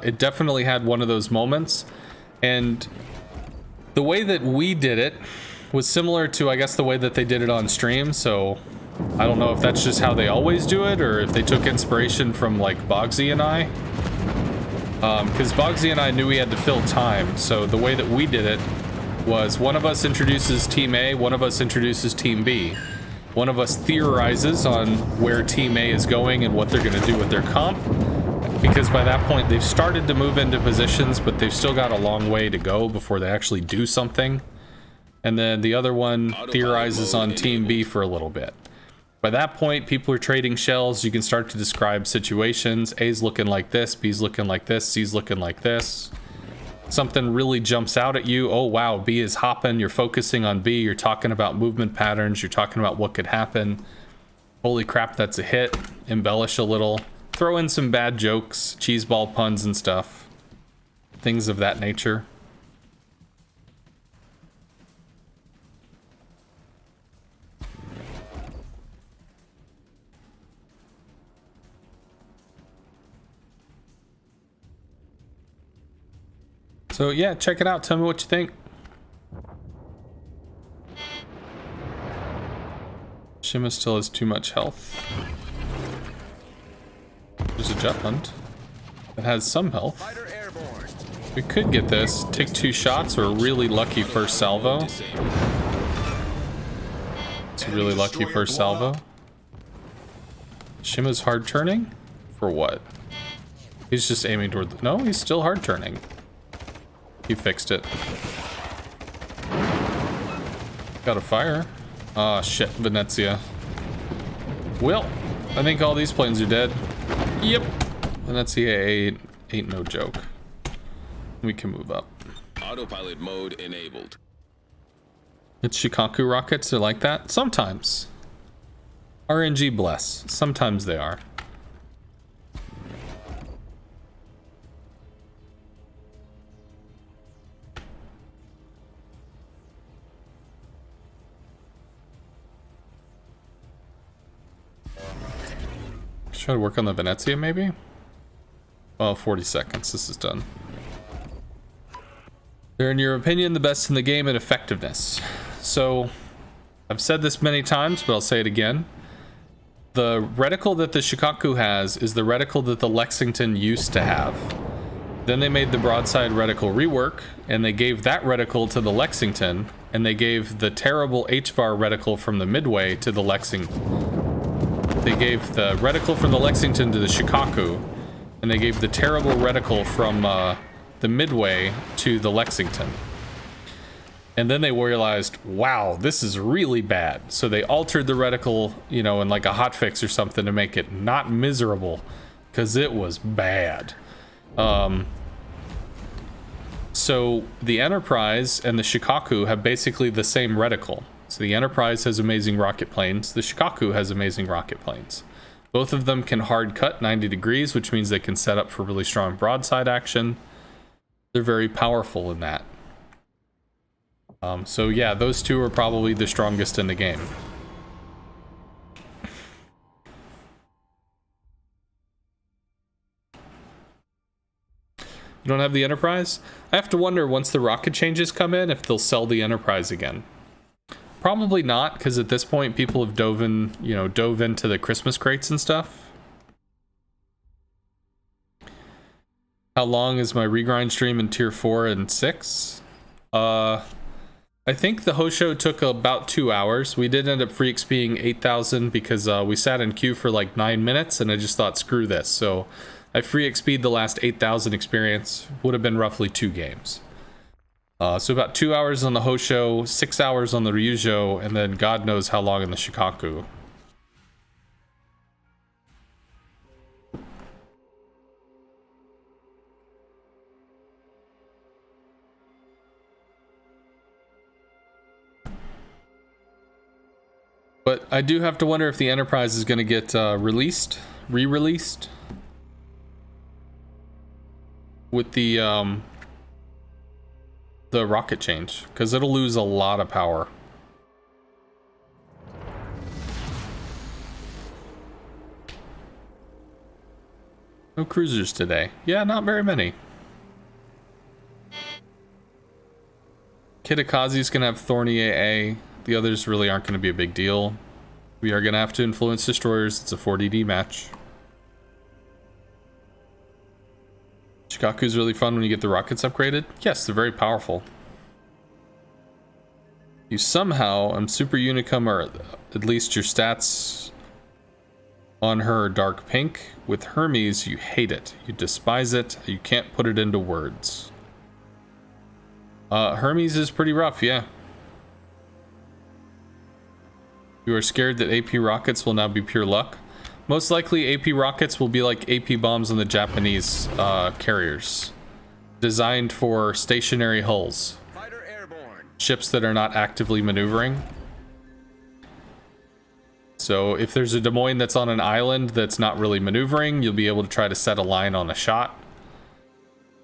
it definitely had one of those moments. And the way that we did it was similar to, I guess, the way that they did it on stream. So I don't know if that's just how they always do it, or if they took inspiration from like Bogsy and I. Because Bogsy and I knew we had to fill time. So the way that we did it was one of us introduces Team A, one of us introduces Team B. One of us theorizes on where Team A is going and what they're going to do with their comp. Because by that point, they've started to move into positions, but they've still got a long way to go before they actually do something. And then the other one theorizes on Team B for a little bit. By that point, people are trading shells. You can start to describe situations. A's looking like this, B's looking like this, C's looking like this. Something really jumps out at you. Oh, wow, B is hopping. You're focusing on B. You're talking about movement patterns. You're talking about what could happen. Holy crap, that's a hit. Embellish a little. Throw in some bad jokes, cheeseball puns and stuff. Things of that nature. So yeah, check it out. Tell me what you think. Shima still has too much health. There's a Jutland that has some health. We could get this. Take 2 shots or a really lucky first salvo. It's a really lucky first salvo. Shima's hard turning? For what? He's just aiming toward the... No, he's still hard turning. He fixed it. Got a fire. Ah, shit, Venezia. Well, I think all these planes are dead. Yep. Venezia ain't no joke. We can move up. Autopilot mode enabled. It's Shikaku rockets, they're like that? Sometimes. RNG bless. Sometimes they are. Try to work on the Venezia, maybe? Well, 40 seconds. This is done. They're, in your opinion, the best in the game at effectiveness. So, I've said this many times, but I'll say it again. The reticle that the Shikaku has is the reticle that the Lexington used to have. Then they made the broadside reticle rework, and they gave that reticle to the Lexington, and they gave the terrible HVAR reticle from the Midway to the Lexington. They gave the reticle from the Lexington to the Shikaku, and they gave the terrible reticle from the Midway to the Lexington. And then they realized, wow, this is really bad. So they altered the reticle, you know, in like a hotfix or something to make it not miserable, because it was bad. So the Enterprise and the Shikaku have basically the same reticle. So the Enterprise has amazing rocket planes. The Shikaku has amazing rocket planes. Both of them can hard cut 90 degrees, which means they can set up for really strong broadside action. They're very powerful in that. So yeah, those two are probably the strongest in the game. You don't have the Enterprise? I have to wonder once the rocket changes come in if they'll sell the Enterprise again. Probably not, because at this point people have dove into the Christmas crates and stuff. How long is my regrind stream in tier 4 and 6? I think the host show took about 2 hours. We did end up free XPing 8,000 because we sat in queue for like 9 minutes and I just thought, screw this. So I free XP'd the last 8,000 experience. Would have been roughly 2 games. So about 2 hours on the host show, 6 hours on the Ryujo, and then God knows how long in the Shikaku. But I do have to wonder if the Enterprise is going to get re-released with the rocket change, because it'll lose a lot of power. No cruisers today. Yeah, not very many. Kitakazi's gonna have Thorny AA. The others really aren't gonna be a big deal. We are gonna have to influence destroyers. It's a 4DD match. Shikaku's really fun when you get the rockets upgraded. Yes, they're very powerful. You somehow, Super Unicum, or at least your stats on her are dark pink. With Hermes, you hate it. You despise it. You can't put it into words. Hermes is pretty rough, yeah. You are scared that AP rockets will now be pure luck. Most likely AP rockets will be like AP bombs on the Japanese carriers. Designed for stationary hulls. Fighter airborne. Ships that are not actively maneuvering. So if there's a Des Moines that's on an island that's not really maneuvering, you'll be able to try to set a line on a shot.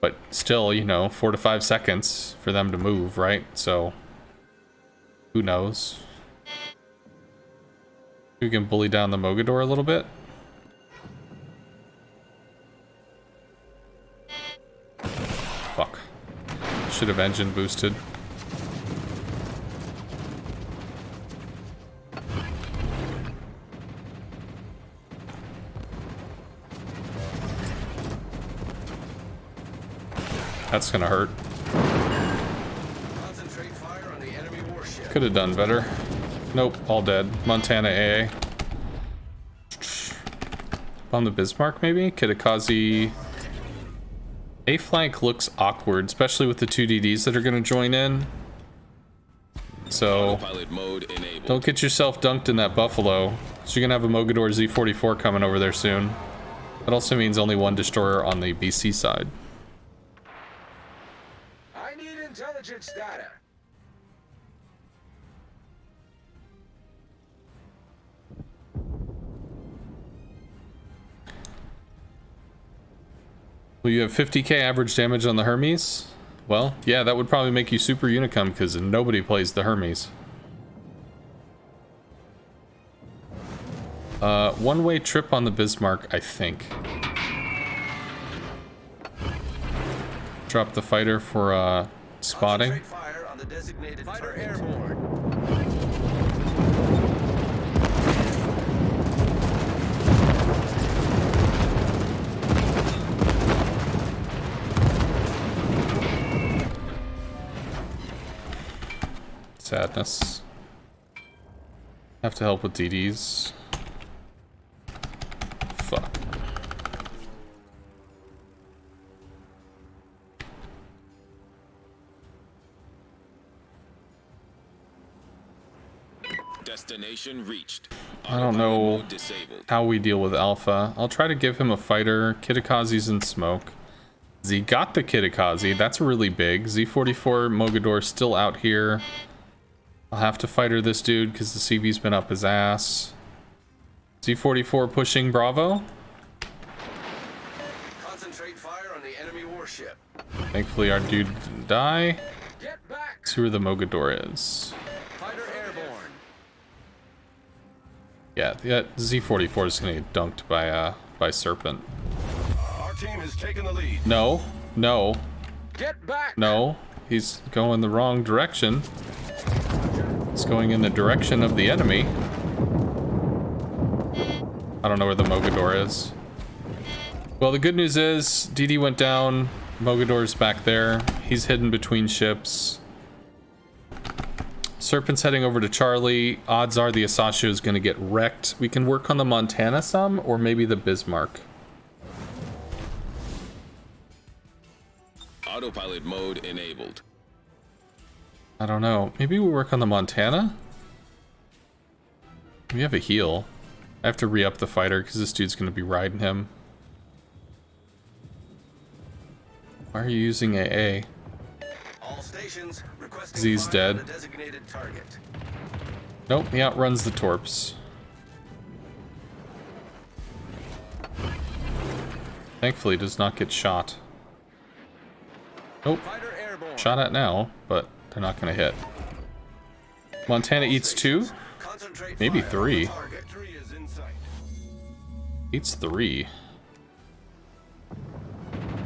But still, 4 to 5 seconds for them to move, right? So, who knows? We can bully down the Mogador a little bit. Fuck. Should have engine boosted. That's gonna hurt. Concentrate fire on the enemy warship. Could have done better. Nope, all dead. Montana AA. On the Bismarck, maybe? Kitakazi. A flank looks awkward, especially with the 2 DDs that are going to join in. So, Autopilot mode enabled. don't get yourself dunked in that Buffalo. So you're going to have a Mogador Z44 coming over there soon. That also means only 1 destroyer on the BC side. I need intelligence data. Well, you have 50k average damage on the Hermes? Well, yeah, that would probably make you Super Unicum, because nobody plays the Hermes. One-way trip on the Bismarck, I think. Drop the fighter for spotting. Concentrate fire on the designated fighter airborne. Sadness. Have to help with DDs. Fuck. Destination reached. I don't know Autopilot mode disabled. how we deal with Alpha. I'll try to give him a fighter. Kitakazi's in smoke. Z got the Kitakazi. That's really big. Z44 Mogador still out here. I'll have to fighter this dude because the CV's been up his ass. Z44 pushing Bravo. Concentrate fire on the enemy warship. Thankfully our dude didn't die. Get back. Let's see where the Mogador is. Fighter airborne. Yeah, Z44 is gonna get dunked by Serpent. Our team has taken the lead. No, No. Get back! No. He's going the wrong direction. He's going in the direction of the enemy. I don't know where the Mogador is. Well, the good news is DD went down. Mogador's back there. He's hidden between ships. Serpent's heading over to Charlie. Odds are the Asashio is going to get wrecked. We can work on the Montana some, or maybe the Bismarck. Autopilot mode enabled. I don't know. Maybe we work on the Montana? We have a heal. I have to re-up the fighter because this dude's going to be riding him. Why are you using AA? All stations requesting Z's fire dead. on the designated target. Nope, he outruns the Torps. Thankfully, does not get shot. Nope. Fighter airborne. Shot at now, but they're not going to hit. Montana eats 2? Concentrate Maybe fire 3. on the target. Victory is in sight. Eats 3.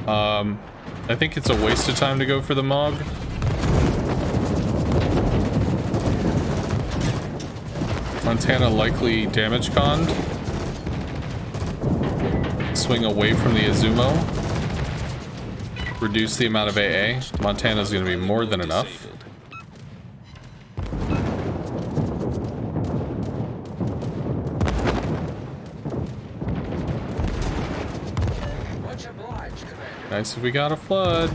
I think it's a waste of time to go for the Mog. Montana likely damage conned. Swing away from the Izumo. Reduce the amount of AA. Montana's going to be more than enough. Disabled. Much obliged, Commander. Nice if we got a flood.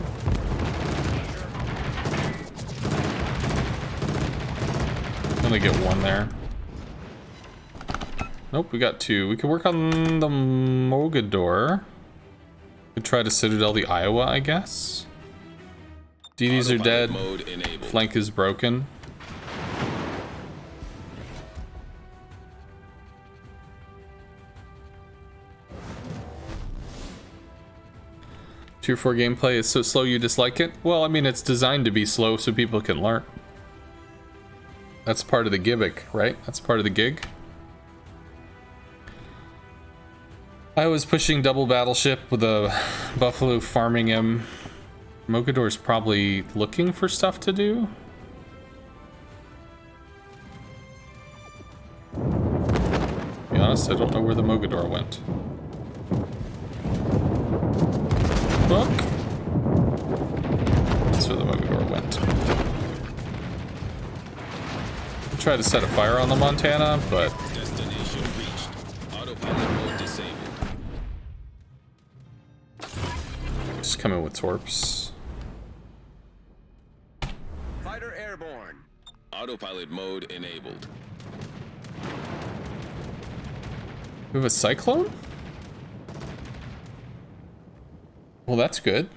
Only get 1 there. Nope, we got 2. We could work on the Mogador. Could try to Citadel the Iowa, I guess. DDs are Autopilot dead. mode enabled. Flank is broken. Tier 4 gameplay is so slow you dislike it? Well, I mean, it's designed to be slow so people can learn. That's part of the gimmick, right? That's part of the gig. I was pushing double battleship with a Buffalo farming him. Mogador's probably looking for stuff to do. To be honest, I don't know where the Mogador went. Look. That's where the Mogador went. I'll try to set a fire on the Montana, but Destination reached. Autopilot mode disabled. just come in with Torps. Fighter airborne. Autopilot mode enabled. We have a Cyclone? Well, that's good.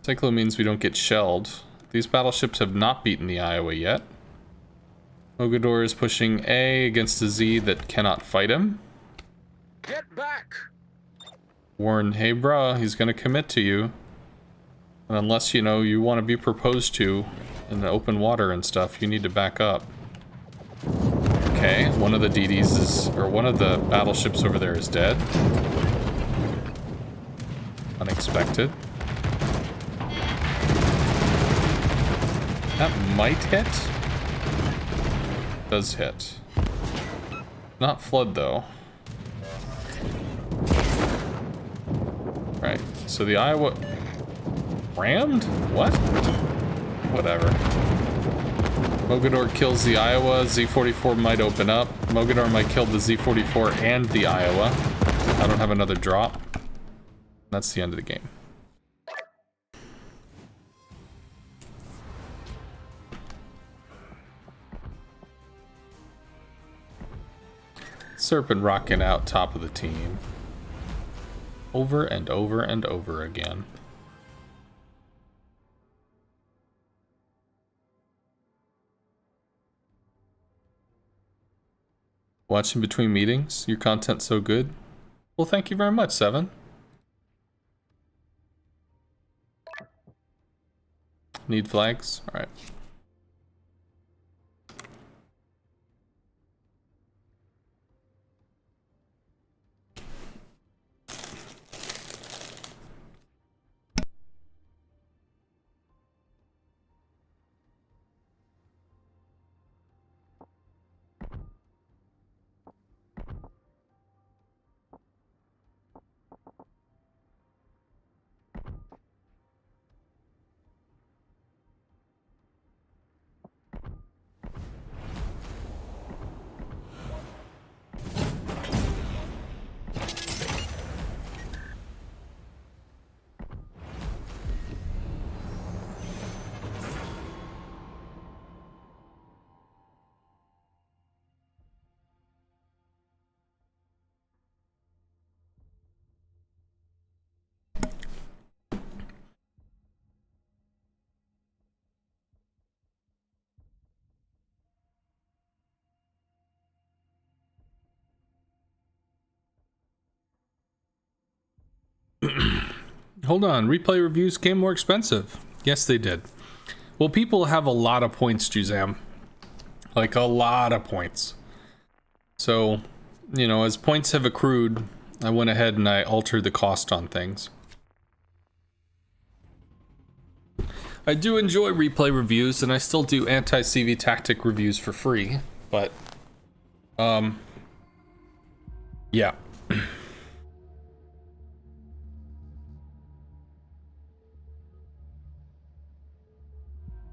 Cyclone means we don't get shelled. These battleships have not beaten the Iowa yet. Mogador is pushing A against a Z that cannot fight him. Get back! Warn, hey bruh, he's gonna commit to you. And unless, you know, you want to be proposed to in the open water and stuff, you need to back up. Okay, one of the DDs is, or one of the battleships over there is dead. Unexpected. That might hit. Does hit. Not flood though. Right, so the Iowa rammed? What? Whatever. Mogador kills the Iowa, Z44 might open up. Mogador might kill the Z44 and the Iowa. I don't have another drop. That's the end of the game. Serpent rocking out top of the team. Over and over and over again. Watching between meetings? Your content's so good? Well, thank you very much, Seven. Need flags? Alright. Hold on, replay reviews came more expensive. Yes, they did. Well, people have a lot of points, Juzam. Like, a lot of points. So, you know, as points have accrued, I went ahead and I altered the cost on things. I do enjoy replay reviews, and I still do anti-CV tactic reviews for free, but, yeah.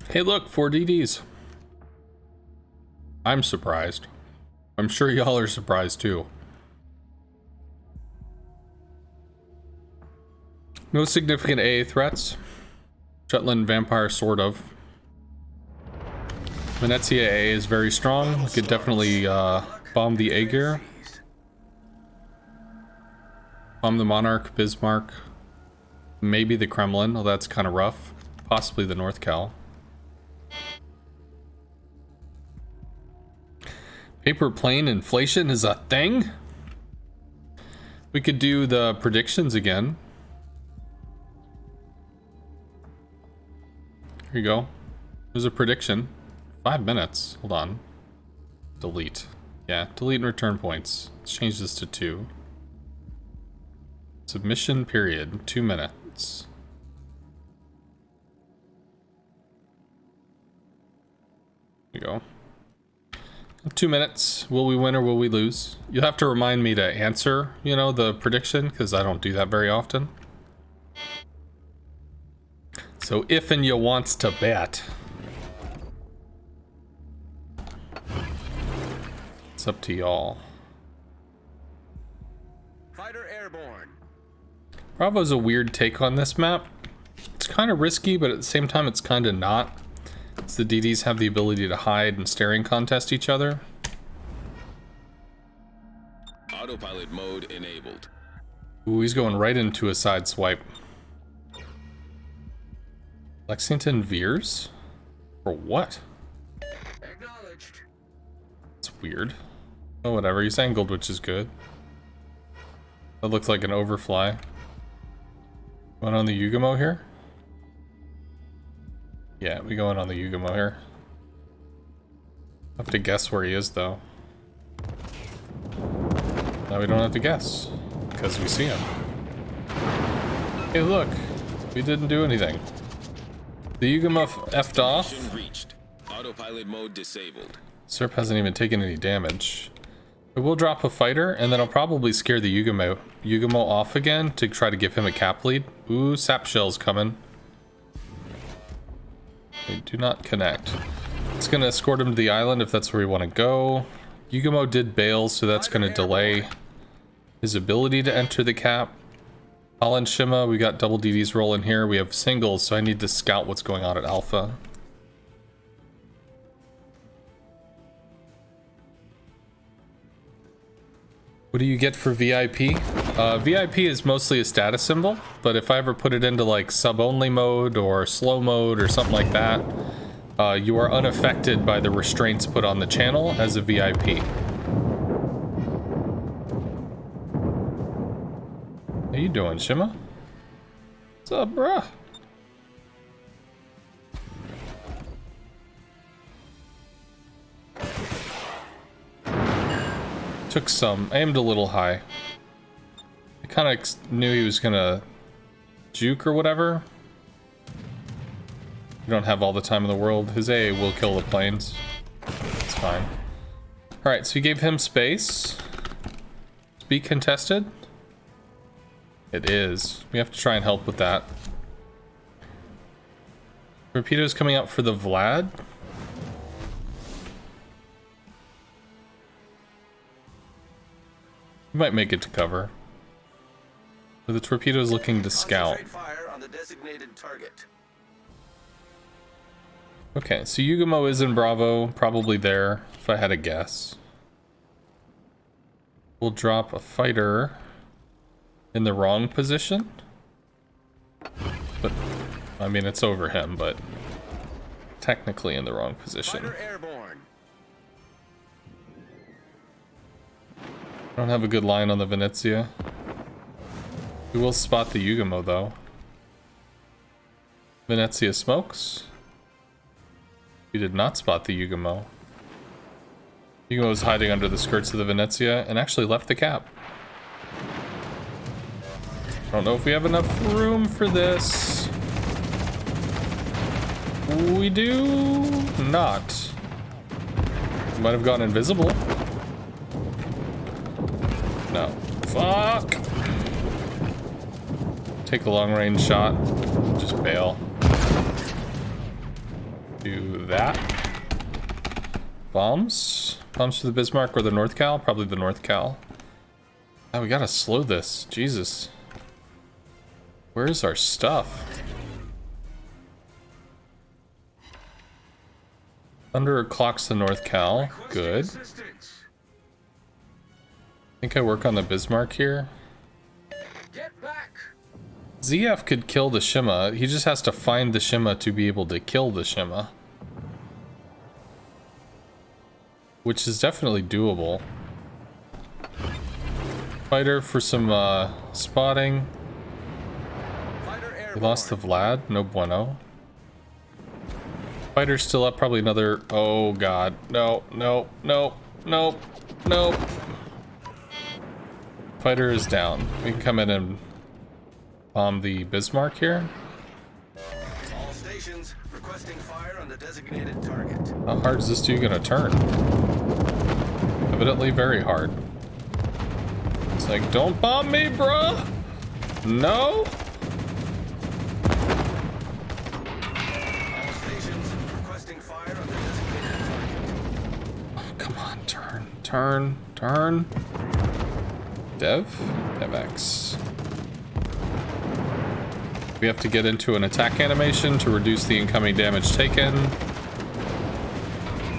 Hey look, 4 DDs. I'm surprised. I'm sure y'all are surprised too. No significant AA threats. Shetland Vampire, sort of. Venezia AA is very strong. We could definitely bomb the Aegir. Bomb the Monarch, Bismarck. Maybe the Kremlin, although that's kind of rough. Possibly the North Cal. Paper plane inflation is a thing? We could do the predictions again. Here you go. There's a prediction. 5 minutes. Hold on. Delete. Yeah, delete and return points. Let's change this to 2. Submission period, 2 minutes. There you go. 2 minutes. Will we win or will we lose? You'll have to remind me to answer, you know, the prediction, because I don't do that very often. So if and you wants to bet. It's up to y'all. Fighter airborne. Bravo's a weird take on this map. It's kind of risky, but at the same time it's kind of not. As the DDs have the ability to hide and staring contest each other. Autopilot mode enabled. Ooh, he's going right into a side swipe. Lexington veers? For what? Acknowledged. It's weird. Oh, whatever. He's angled, which is good. That looks like an overfly. Going on the Yugamo here? Yeah, we going on the Yugamo here. I have to guess where he is, though. Now we don't have to guess, because we see him. Hey, look! We didn't do anything. The Yugamo effed off. Mission reached. Autopilot mode disabled. Serp hasn't even taken any damage. I will drop a fighter, and then I'll probably scare the Yugamo off again to try to give him a cap lead. Ooh, sap shell's coming. They do not connect. It's gonna escort him to the island if that's where we want to go. Yugamo did bail, so that's gonna delay his ability to enter the cap. Holland Shima, we got double DDs rolling here. We have singles, so I need to scout what's going on at Alpha. What do you get for VIP? VIP is mostly a status symbol, but if I ever put it into like sub-only mode or slow mode or something like that, you are unaffected by the restraints put on the channel as a VIP. How you doing, Shima? What's up, bruh? Took some, aimed a little high. I kind of knew he was gonna juke or whatever. We don't have all the time in the world. His A will kill the planes. It's fine. Alright, so you gave him space. Be contested? It is. We have to try and help with that. Torpedoes coming out for the Vlad. We might make it to cover. But the torpedoes looking to scout. Concentrate fire on the designated target. Okay, so Yugamo is in Bravo, probably there, if I had a guess. We'll drop a fighter in the wrong position. But, I mean, it's over him, but technically in the wrong position. Fighter airborne. I don't have a good line on the Venezia. We will spot the Yugamo though. Venezia smokes. We did not spot the Yugamo. Yugamo was hiding under the skirts of the Venezia and actually left the cap. I don't know if we have enough room for this. We do not. Might have gone invisible. No. Fuck! Take a long range shot. Just bail. Do that. Bombs? Bombs for the Bismarck or the North Cal? Probably the North Cal. Oh, we gotta slow this. Jesus. Where's our stuff? Thunder clocks the North Cal. Good. Think I work on the Bismarck here. Get back. ZF could kill the Shima. He just has to find the Shima to be able to kill the Shima. Which is definitely doable. Fighter for some spotting. We lost the Vlad. No bueno. Fighter's still up. Probably another... Oh god. No, no, no, no, no. Fighter is down. We can come in and bomb the Bismarck here. All stations requesting fire on the designated target. How hard is this dude gonna turn? Evidently very hard. It's like, don't bomb me, bruh! No? All stations requesting fire on the designated target. Oh, come on, turn, turn, turn. Dev? DevX. We have to get into an attack animation to reduce the incoming damage taken.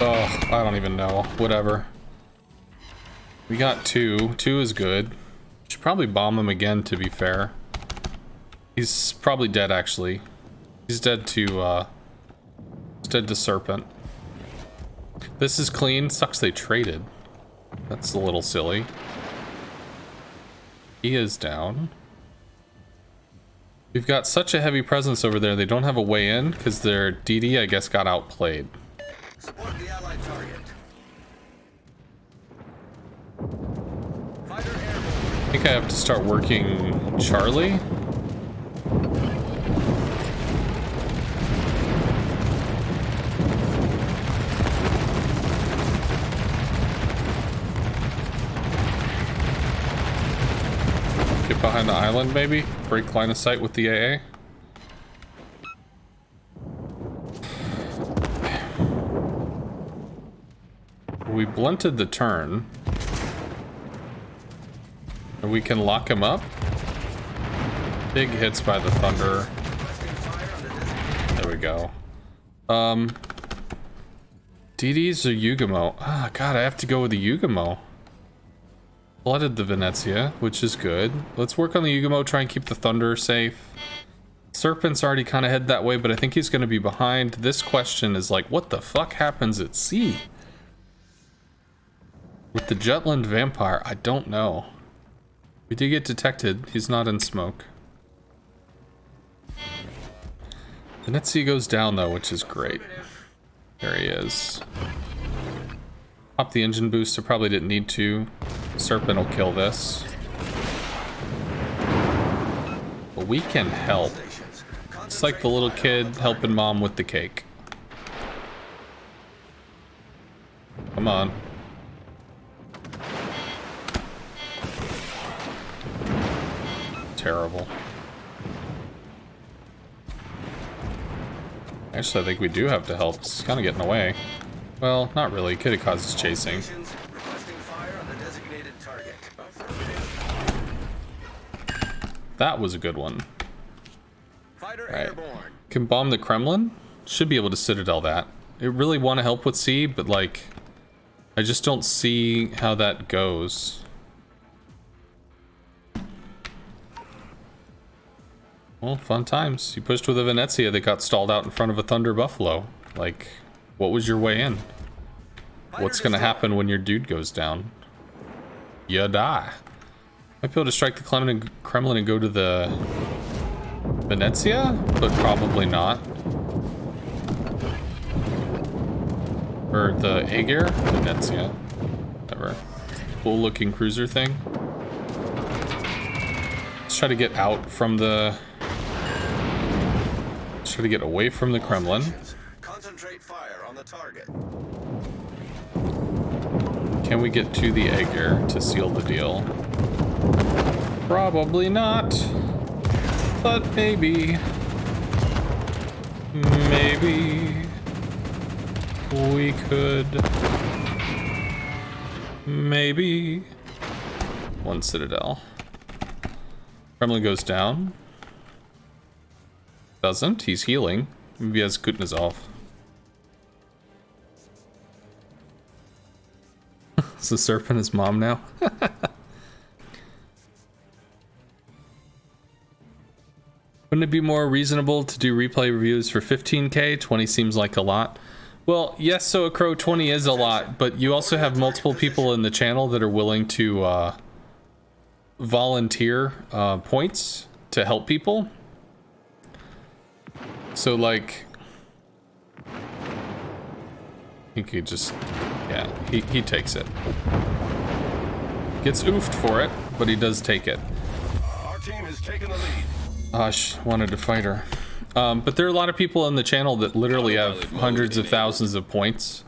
Oh, I don't even know. Whatever. We got two. Two is good. Should probably bomb him again, to be fair. He's probably dead, actually. He's dead to, he's dead to Serpent. This is clean. Sucks they traded. That's a little silly. He is down. We've got such a heavy presence over there, they don't have a way in, because their DD, I guess, got outplayed. Support the allied target. Fighter airborne. I think I have to start working Charlie. Get behind the island, maybe? Break line of sight with the AA? We blunted the turn. And we can lock him up. Big hits by the Thunder. There we go. DD's or Yugamo? Ah, God, I have to go with the Yugamo. Flooded the Venezia, which is good. Let's work on the Yugamo, try and keep the Thunder safe. Serpent's already kind of head that way, but I think he's going to be behind. This question is like, what the fuck happens at sea? With the Jutland Vampire, I don't know. We did get detected. He's not in smoke. Venezia goes down though, which is great. There he is. Pop the engine boost. I probably didn't need to. Serpent will kill this. But we can help. It's like the little kid helping mom with the cake. Come on. Terrible. Actually, I think we do have to help. It's kind of getting away. Well, not really. Could have caused us chasing. That was a good one. Right. Can bomb the Kremlin? Should be able to Citadel that. I really want to help with sea, but like, I just don't see how that goes. Well, fun times. You pushed with a Venezia that got stalled out in front of a Thunder Buffalo. Like, what was your way in? What's gonna happen when your dude goes down? You die. Might be able to strike the Kremlin and go to the Venezia, but probably not. Or the Aegir? Venezia. Whatever. Cool looking cruiser thing. Let's try to get out from the... Let's try to get away from the Kremlin. Concentrate fire on the target. Can we get to the Aegir to seal the deal? Probably not. But maybe. Maybe. We could. Maybe. One citadel. Kremlin goes down. Doesn't. He's healing. Maybe he has Kutnezov. Is the serpent his mom now? Wouldn't it be more reasonable to do replay reviews for 15k? 20 seems like a lot. Well, yes, so a crow 20 is a lot, but you also have multiple people in the channel that are willing to volunteer points to help people. So like, he could just, yeah, he takes it. Gets oofed for it, but he does take it. Our team has taken the lead. Gosh, wanted to fight her. But there are a lot of people in the channel that literally have hundreds of thousands of points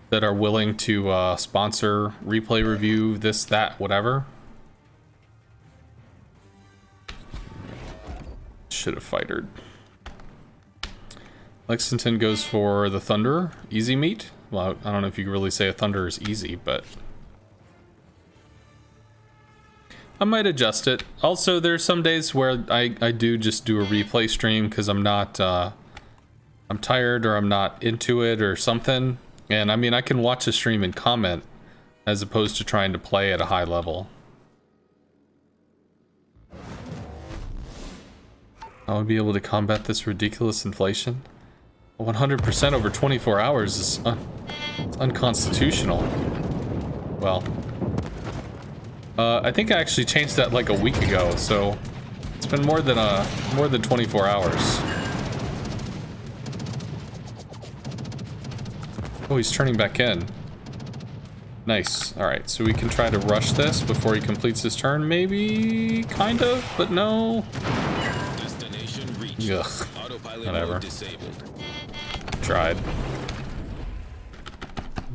that are willing to sponsor replay review, this, that, whatever. Should have fightered. Lexington goes for the Thunderer. Easy meat? Well, I don't know if you can really say a Thunderer is easy, but... I might adjust it. Also, there's some days where I do just do a replay stream because I'm not, I'm tired or I'm not into it or something. And I mean, I can watch a stream and comment as opposed to trying to play at a high level. I would be able to combat this ridiculous inflation. 100% over 24 hours is it's unconstitutional. Well... I think I actually changed that like a week ago, so it's been more than 24 hours. Oh, he's turning back in. Nice. All right, so we can try to rush this before he completes his turn, maybe, kind of, but no. Destination reached. Ugh. Autopilot Whatever. mode disabled. Tried.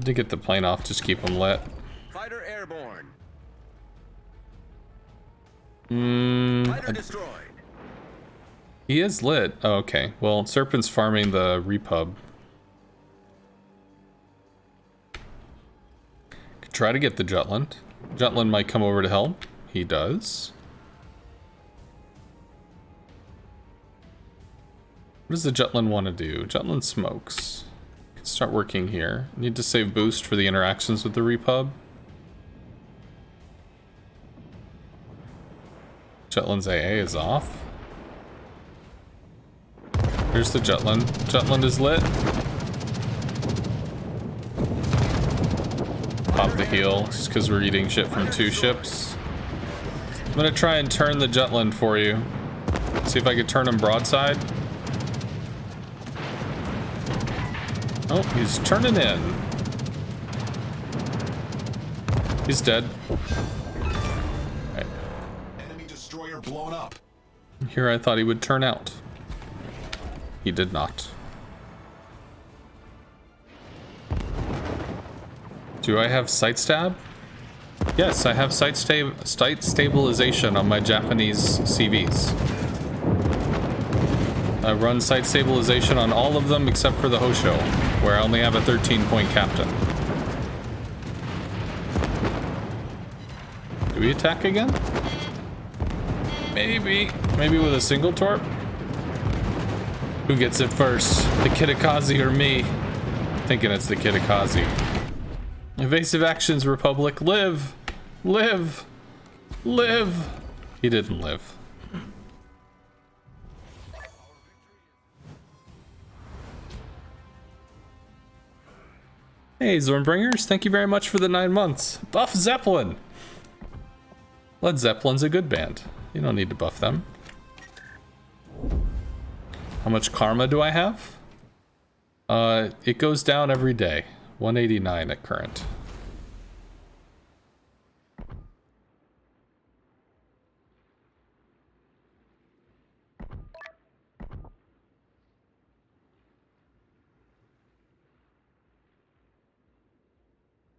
To get the plane off, just keep him lit. Fighter airborne. Fighter destroyed. He is lit. Oh, okay. Well, Serpent's farming the Repub. Could try to get the Jutland. Jutland might come over to help. He does. What does the Jutland want to do? Jutland smokes. Could start working here. Need to save boost for the interactions with the Repub. Jutland's AA is off. Here's the Jutland. Jutland is lit. Pop the heal, just because we're eating shit from 2 ships. I'm gonna try and turn the Jutland for you. See if I can turn him broadside. Oh, he's turning in. He's dead. Blown up. Here I thought he would turn out. He did not. Do I have sight stab? Yes, I have sight stabilization on my Japanese CVs. I run sight stabilization on all of them except for the Hosho, where I only have a 13-point captain. Do we attack again? Maybe with a single torp? Who gets it first? The Kitakazi or me? Thinking it's the Kitakazi. Evasive actions, Republic. Live! Live! Live! He didn't live. Hey, Zornbringers, thank you very much for the 9 months. Buff Zeppelin! Led Zeppelin's a good band. You don't need to buff them. How much karma do I have? It goes down every day. 189 at current.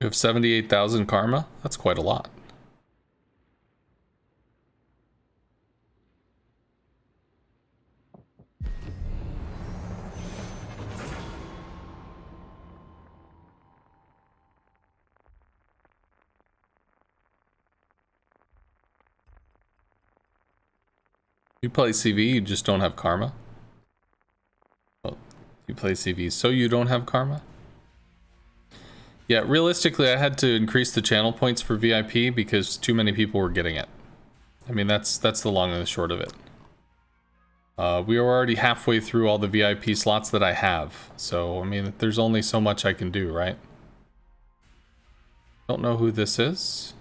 You have 78,000 karma? That's quite a lot. You play CV, you just don't have karma? Well, you play CV, so you don't have karma? Yeah, realistically, I had to increase the channel points for VIP because too many people were getting it. I mean, that's the long and the short of it. We are already halfway through all the VIP slots that I have. So, I mean, there's only so much I can do, right? Don't know who this is.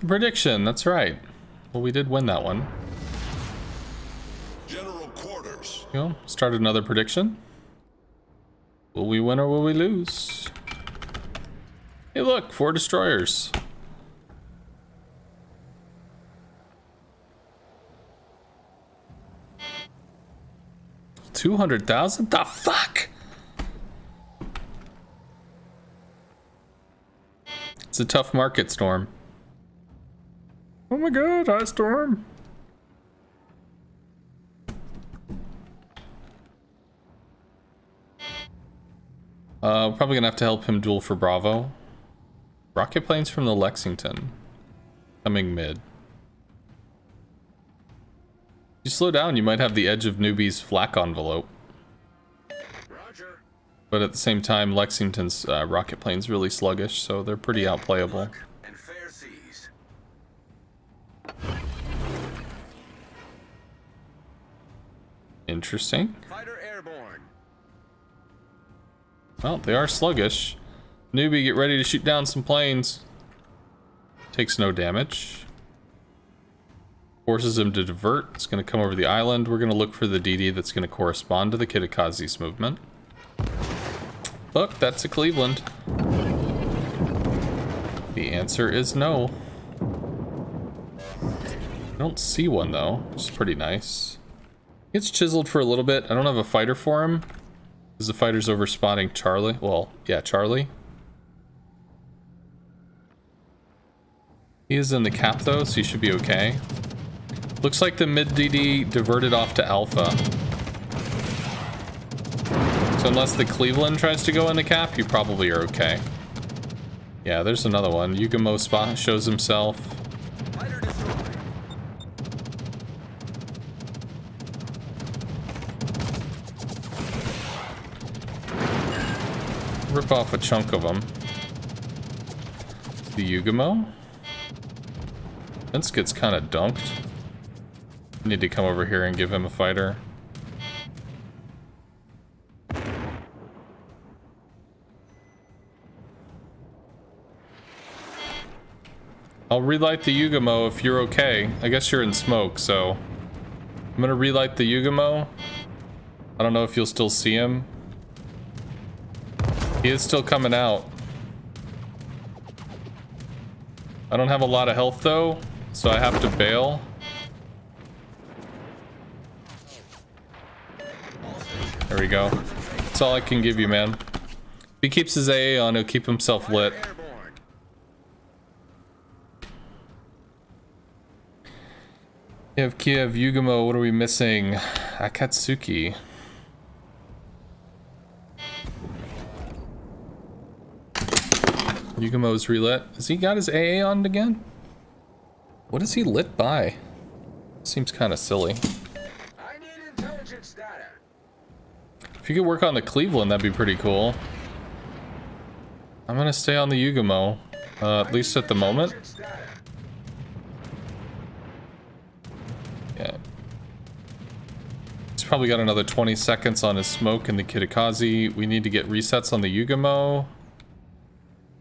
Prediction, that's right. Well, we did win that one. General quarters. You know, start another prediction. Will we win or will we lose? Hey, look, 4 destroyers. $200,000? The fuck? It's a tough market, Storm. Oh my god, hi Storm. Probably gonna have to help him duel for Bravo. Rocket planes from the Lexington. Coming mid. If you slow down, you might have the edge of newbie's flak envelope. Roger. But at the same time, Lexington's rocket plane's really sluggish, so they're pretty outplayable. And fair seas. Interesting. Fighter airborne. Well, they are sluggish. Newbie, get ready to shoot down some planes. Takes no damage. Forces him to divert. It's going to come over the island. We're going to look for the DD that's going to correspond to the Kitakazi's movement. Look, that's a Cleveland. The answer is no. I don't see one though, which is pretty nice. It's chiseled for a little bit. I don't have a fighter for him. Because the fighter's over spotting Charlie. Well, yeah, Charlie. He is in the cap though, so he should be okay. Looks like the mid DD diverted off to Alpha. So unless the Cleveland tries to go in the cap, you probably are okay. Yeah, there's another one. Yugamo spot shows himself. Fighter destroyed. Rip off a chunk of them. The Yugamo. Vince gets kind of dunked. Need to come over here and give him a fighter. I'll relight the Yugamo if you're okay. I guess you're in smoke, so I'm gonna relight the Yugamo. I don't know if you'll still see him. He is still coming out. I don't have a lot of health though, so I have to bail. There we go. That's all I can give you, man. If he keeps his AA on, he'll keep himself lit. Airborne. You have Kiev, Yugamo, what are we missing? Akatsuki. Yugamo's relit. Has he got his AA on again? What is he lit by? Seems kind of silly. I need intelligence data. If you could work on the Cleveland, that'd be pretty cool. I'm gonna stay on the Yugamo, at least at the moment. Intelligence data. Yeah. probably got another 20 seconds on his smoke in the Kitakazi. We need to get resets on the Yugamo.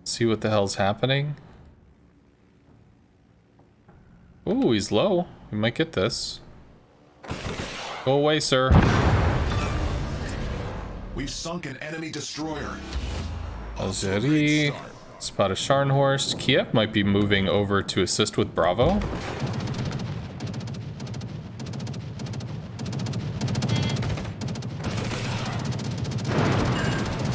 See what the hell's happening. Ooh, he's low. We might get this. Go away, sir. We've sunk an enemy destroyer. Algeri. Spot a Scharnhorst. Kiev might be moving over to assist with Bravo.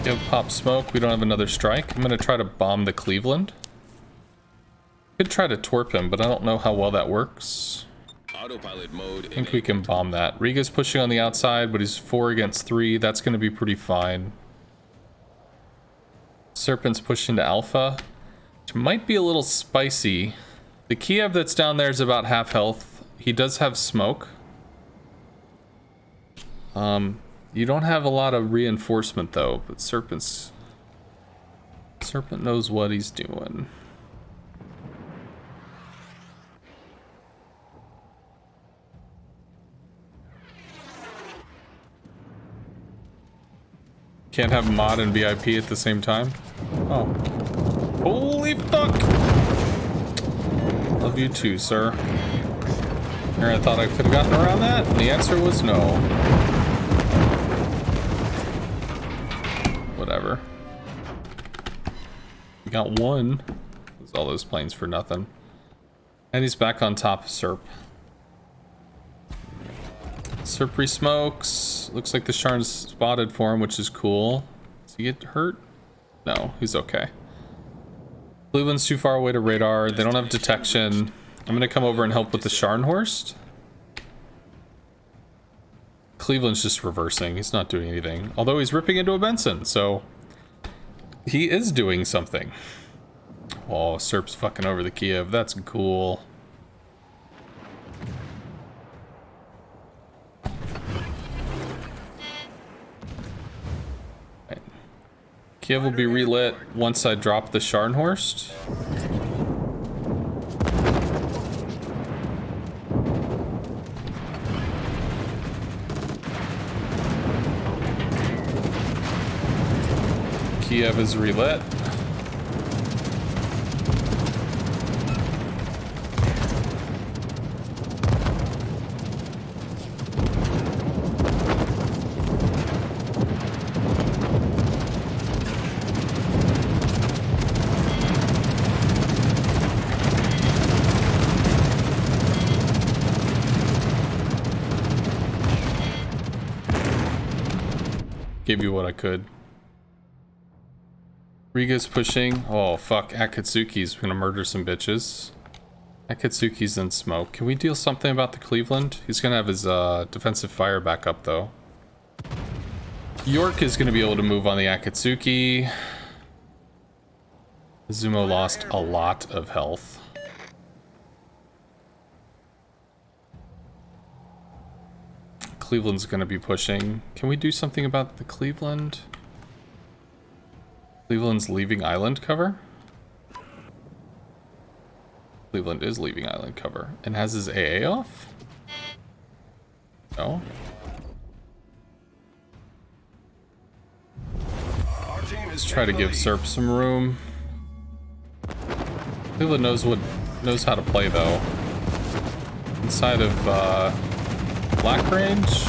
Kiev pop smoke. We don't have another strike. I'm gonna try to bomb the Cleveland. Could try to torp him, but I don't know how well that works. Autopilot mode. I think we can bomb that. Riga's pushing on the outside, but he's 4 against 3. That's going to be pretty fine. Serpent's pushing to Alpha, which might be a little spicy. The Kiev that's down there is about half health. He does have smoke. You don't have a lot of reinforcement though, but Serpent knows what he's doing. Can't have mod and VIP at the same time. Oh. Holy fuck! Love you too, sir. Here, I thought I could have gotten around that, and the answer was no. Whatever. We got one. There's all those planes for nothing. And he's back on top of Serp. Serp re-smokes. Looks like the Sharn's spotted for him, which is cool. Does he get hurt? No, he's okay. Cleveland's too far away to radar. They don't have detection. I'm gonna come over and help with the Scharnhorst. Cleveland's just reversing. He's not doing anything. Although he's ripping into a Benson, so he is doing something. Oh, Serp's fucking over the Kiev. That's cool. Kiev will be relit once I drop the Scharnhorst. Kiev is relit. Gave you what I could. Riga's pushing. Oh fuck, Akatsuki's gonna murder some bitches. Akatsuki's in smoke. Can we deal something about the Cleveland? He's gonna have his defensive fire back up though. York is gonna be able to move on the Akatsuki. Zumo lost a lot of health. Cleveland's gonna be pushing. Can we do something about the Cleveland? Cleveland's leaving island cover? Cleveland is leaving island cover and has his AA off? No? Let's try to give Serp some room. Cleveland knows how to play though. Inside of black range.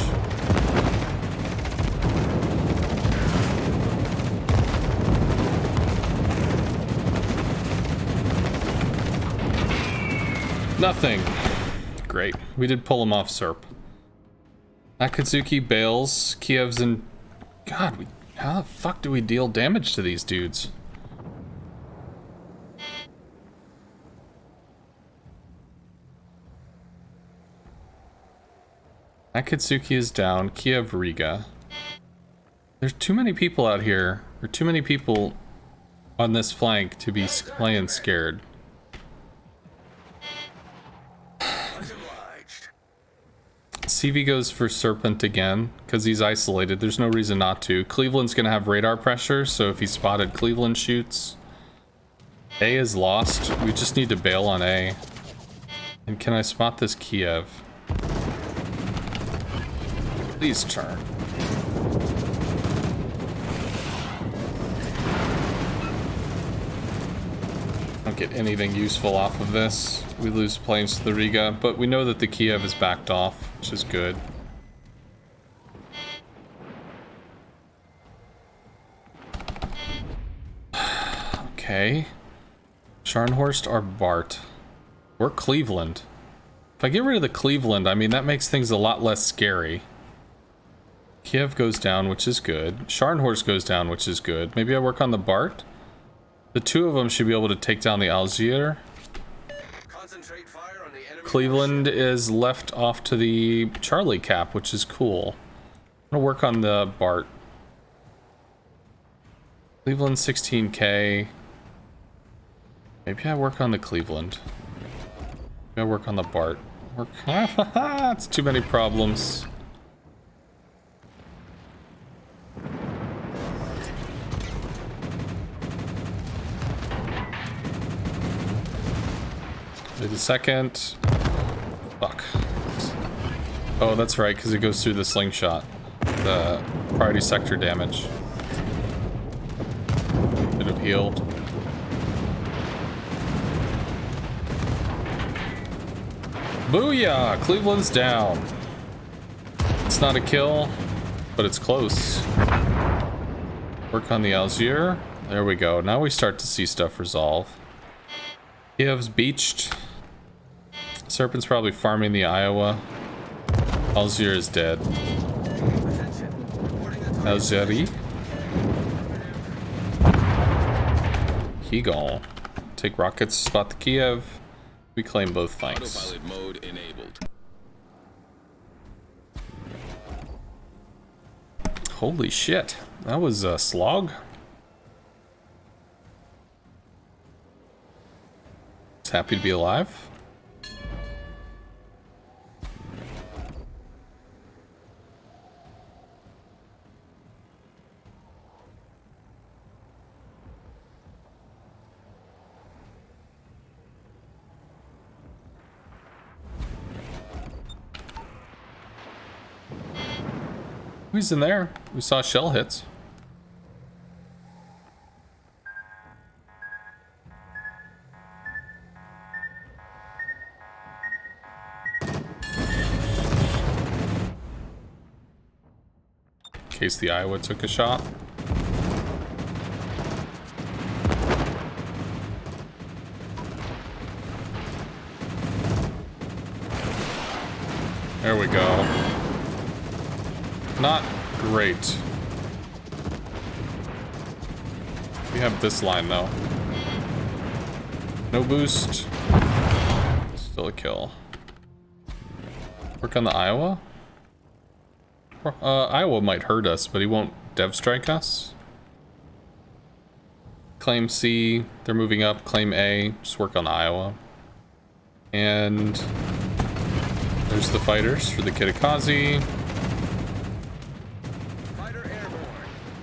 Nothing. Great. We did pull him off Serp. Akatsuki bails. Kiev's in... God, how the fuck do we deal damage to these dudes? Akatsuki is down. Kiev Riga. There's too many people out here. Or too many people on this flank to be playing scared. CV goes for Serpent again, because he's isolated. There's no reason not to. Cleveland's going to have radar pressure, so if he spotted, Cleveland shoots. A is lost. We just need to bail on A. And can I spot this Kiev? Somebody's turn. Don't get anything useful off of this. We lose planes to the Riga, but we know that the Kiev is backed off, which is good. Okay. Scharnhorst or Bart? Or Cleveland. If I get rid of the Cleveland, I mean, that makes things a lot less scary. Kiev goes down, which is good. Scharnhorst goes down, which is good. Maybe I work on the Bart? The two of them should be able to take down the Algier. Concentrate fire on the enemy. Cleveland is left off to the Charlie cap, which is cool. I'm gonna work on the Bart. Cleveland 16k. Maybe I work on the Cleveland. Maybe I work on the Bart. Work. It's too many problems. Wait a second. Fuck. Oh, that's right, because it goes through the slingshot. The priority sector damage. Should have healed. Booyah! Cleveland's down. It's not a kill, but it's close. Work on the Algier. There we go. Now we start to see stuff resolve. Kiev's beached. Serpent's probably farming the Iowa. Algier is dead. Algeri. He gone. Take rockets, spot the Kiev. We claim both flanks. Autopilot mode enabled. Holy shit. That was a slog. It's happy to be alive. Who's in there? We saw shell hits. In case the Iowa took a shot. There we go. Not great. We have this line though. No boost. Still a kill. Work on the Iowa? Iowa might hurt us, but he won't dev strike us. Claim C, they're moving up. Claim A, just work on Iowa. And there's the fighters for the Kitakazi.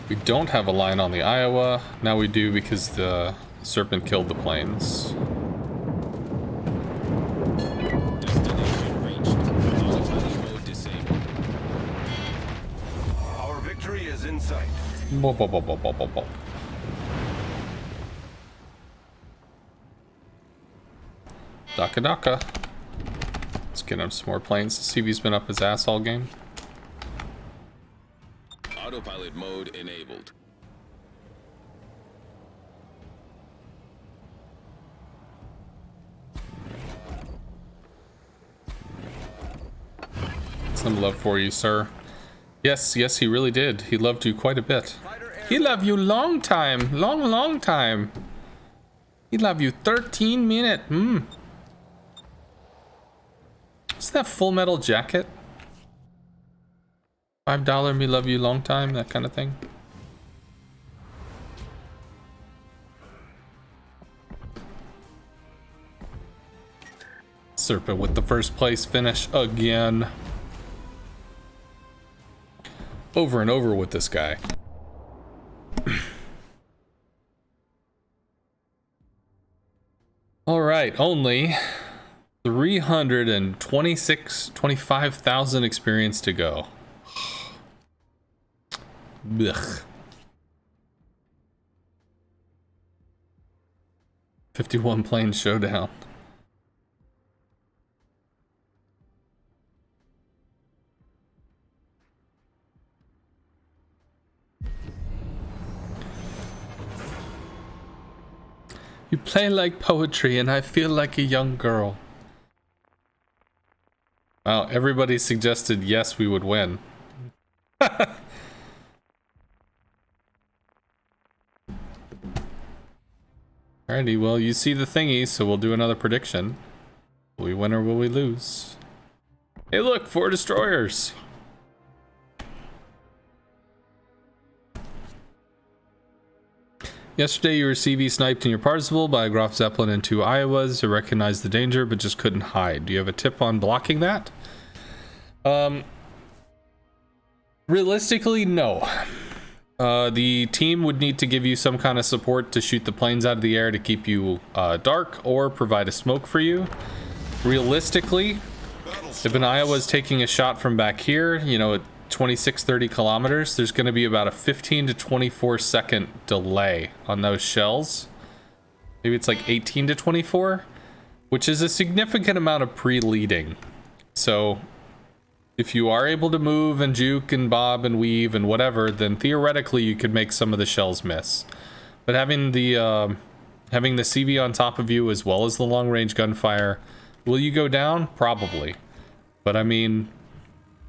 We don't have a line on the Iowa. Now we do because the Serpent killed the planes. Destination reached. Autopilot mode disabled. Our victory is in sight. Bo, bo, bo, bo, bo, bo, bo. Daka Daka. Let's get him some more planes. See if he's been up his ass all game. Autopilot mode enabled. Some love for you, sir. Yes, yes, he really did. He loved you quite a bit. He loved you long time. Long time. He loved you 13 minutes. Is that Full Metal Jacket? $5 me love you long time, that kind of thing. Serpent with the first place finish again. Over and over with this guy. All right, only 25,000 experience to go. Blech. 51 plane showdown. You play like poetry and I feel like a young girl. Wow, everybody suggested yes, we would win. Alrighty, well, you see the thingy, so we'll do another prediction. Will we win or will we lose? Hey, look, 4 destroyers. Yesterday, you were CV sniped in your participle by a Graf Zeppelin and 2 Iowas who recognized the danger but just couldn't hide. Do you have a tip on blocking that? Realistically, no. The team would need to give you some kind of support to shoot the planes out of the air to keep you dark or provide a smoke for you. Realistically, if an Iowa is taking a shot from back here, you know, at 26-30 kilometers, there's going to be about a 15 to 24 second delay on those shells. Maybe it's like 18 to 24, which is a significant amount of pre-leading. So if you are able to move and juke and bob and weave and whatever, then theoretically you could make some of the shells miss. But having the CV on top of you as well as the long range gunfire, will you go down? Probably. But I mean,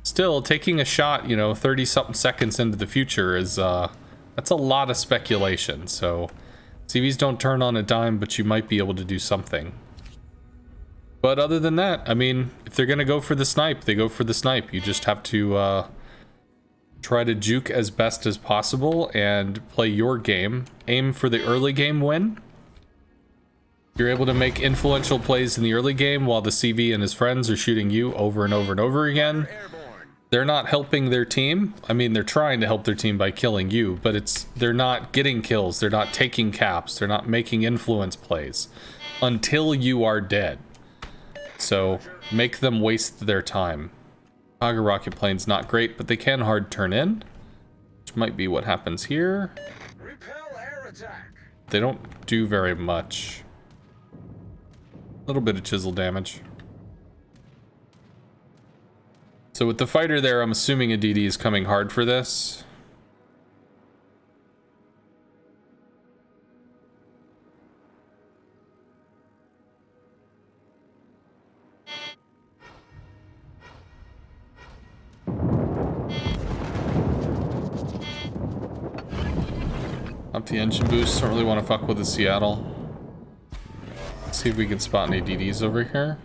still taking a shot, you know, 30 something seconds into the future is that's a lot of speculation. So CVs don't turn on a dime, but you might be able to do something. But other than that, I mean, if they're gonna go for the snipe, they go for the snipe. You just have to try to juke as best as possible and play your game. Aim for the early game win. You're able to make influential plays in the early game while the CV and his friends are shooting you over and over and over again. They're not helping their team. I mean, they're trying to help their team by killing you, but they're not getting kills. They're not taking caps. They're not making influence plays until you are dead. So make them waste their time. Kaga rocket plane's not great, but they can hard turn in, which might be what happens here. Repel air attack. They don't do very much. A little bit of chisel damage. So with the fighter there, I'm assuming a DD is coming hard for this. Up the engine boost. Don't really want to fuck with the Seattle. Let's see if we can spot any DDs over here.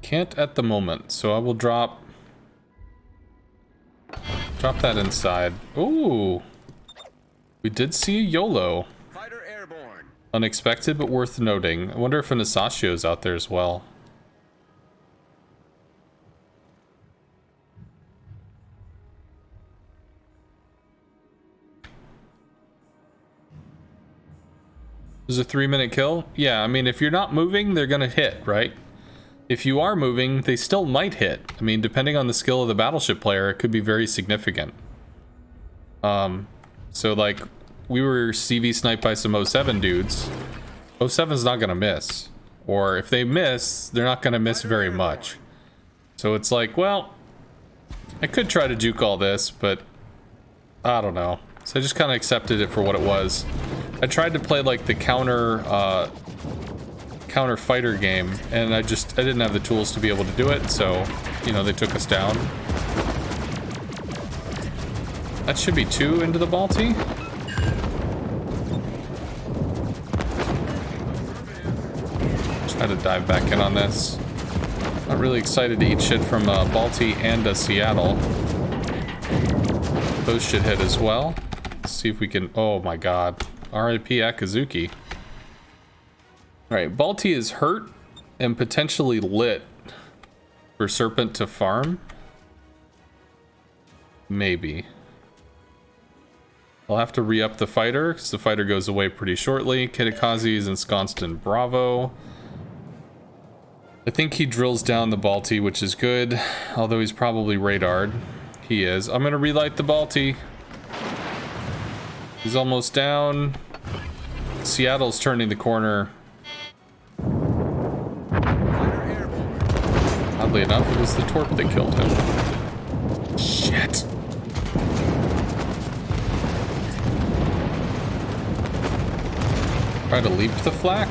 Can't at the moment, so I will drop that inside. Ooh, we did see a YOLO. Fighter airborne. Unexpected, but worth noting. I wonder if an Asashio's out there as well. There's a 3-minute kill? Yeah, I mean, if you're not moving, they're gonna hit, right? If you are moving, they still might hit. I mean, depending on the skill of the battleship player, it could be very significant. So like, we were CV sniped by some 07 dudes. 07's not gonna miss. Or if they miss, they're not gonna miss very much. So it's like, well, I could try to juke all this, but I don't know. So I just kind of accepted it for what it was. I tried to play like the counter fighter game, and I didn't have the tools to be able to do it, so, you know, they took us down. That should be 2 into the Balti. Try to dive back in on this. Not really excited to eat shit from Balti and Seattle. Those should hit as well. Let's see if we can... Oh my god. RIP Akazuki. Alright, Balti is hurt and potentially lit for Serpent to farm. Maybe. I'll have to re-up the fighter, because the fighter goes away pretty shortly. Kitakazi is ensconced in Bravo. I think he drills down the Balti, which is good. Although he's probably radared. He is. I'm gonna relight the Balti. He's almost down. Seattle's turning the corner. Oddly enough, it was the Torp that killed him. Shit. Try to leap the flak?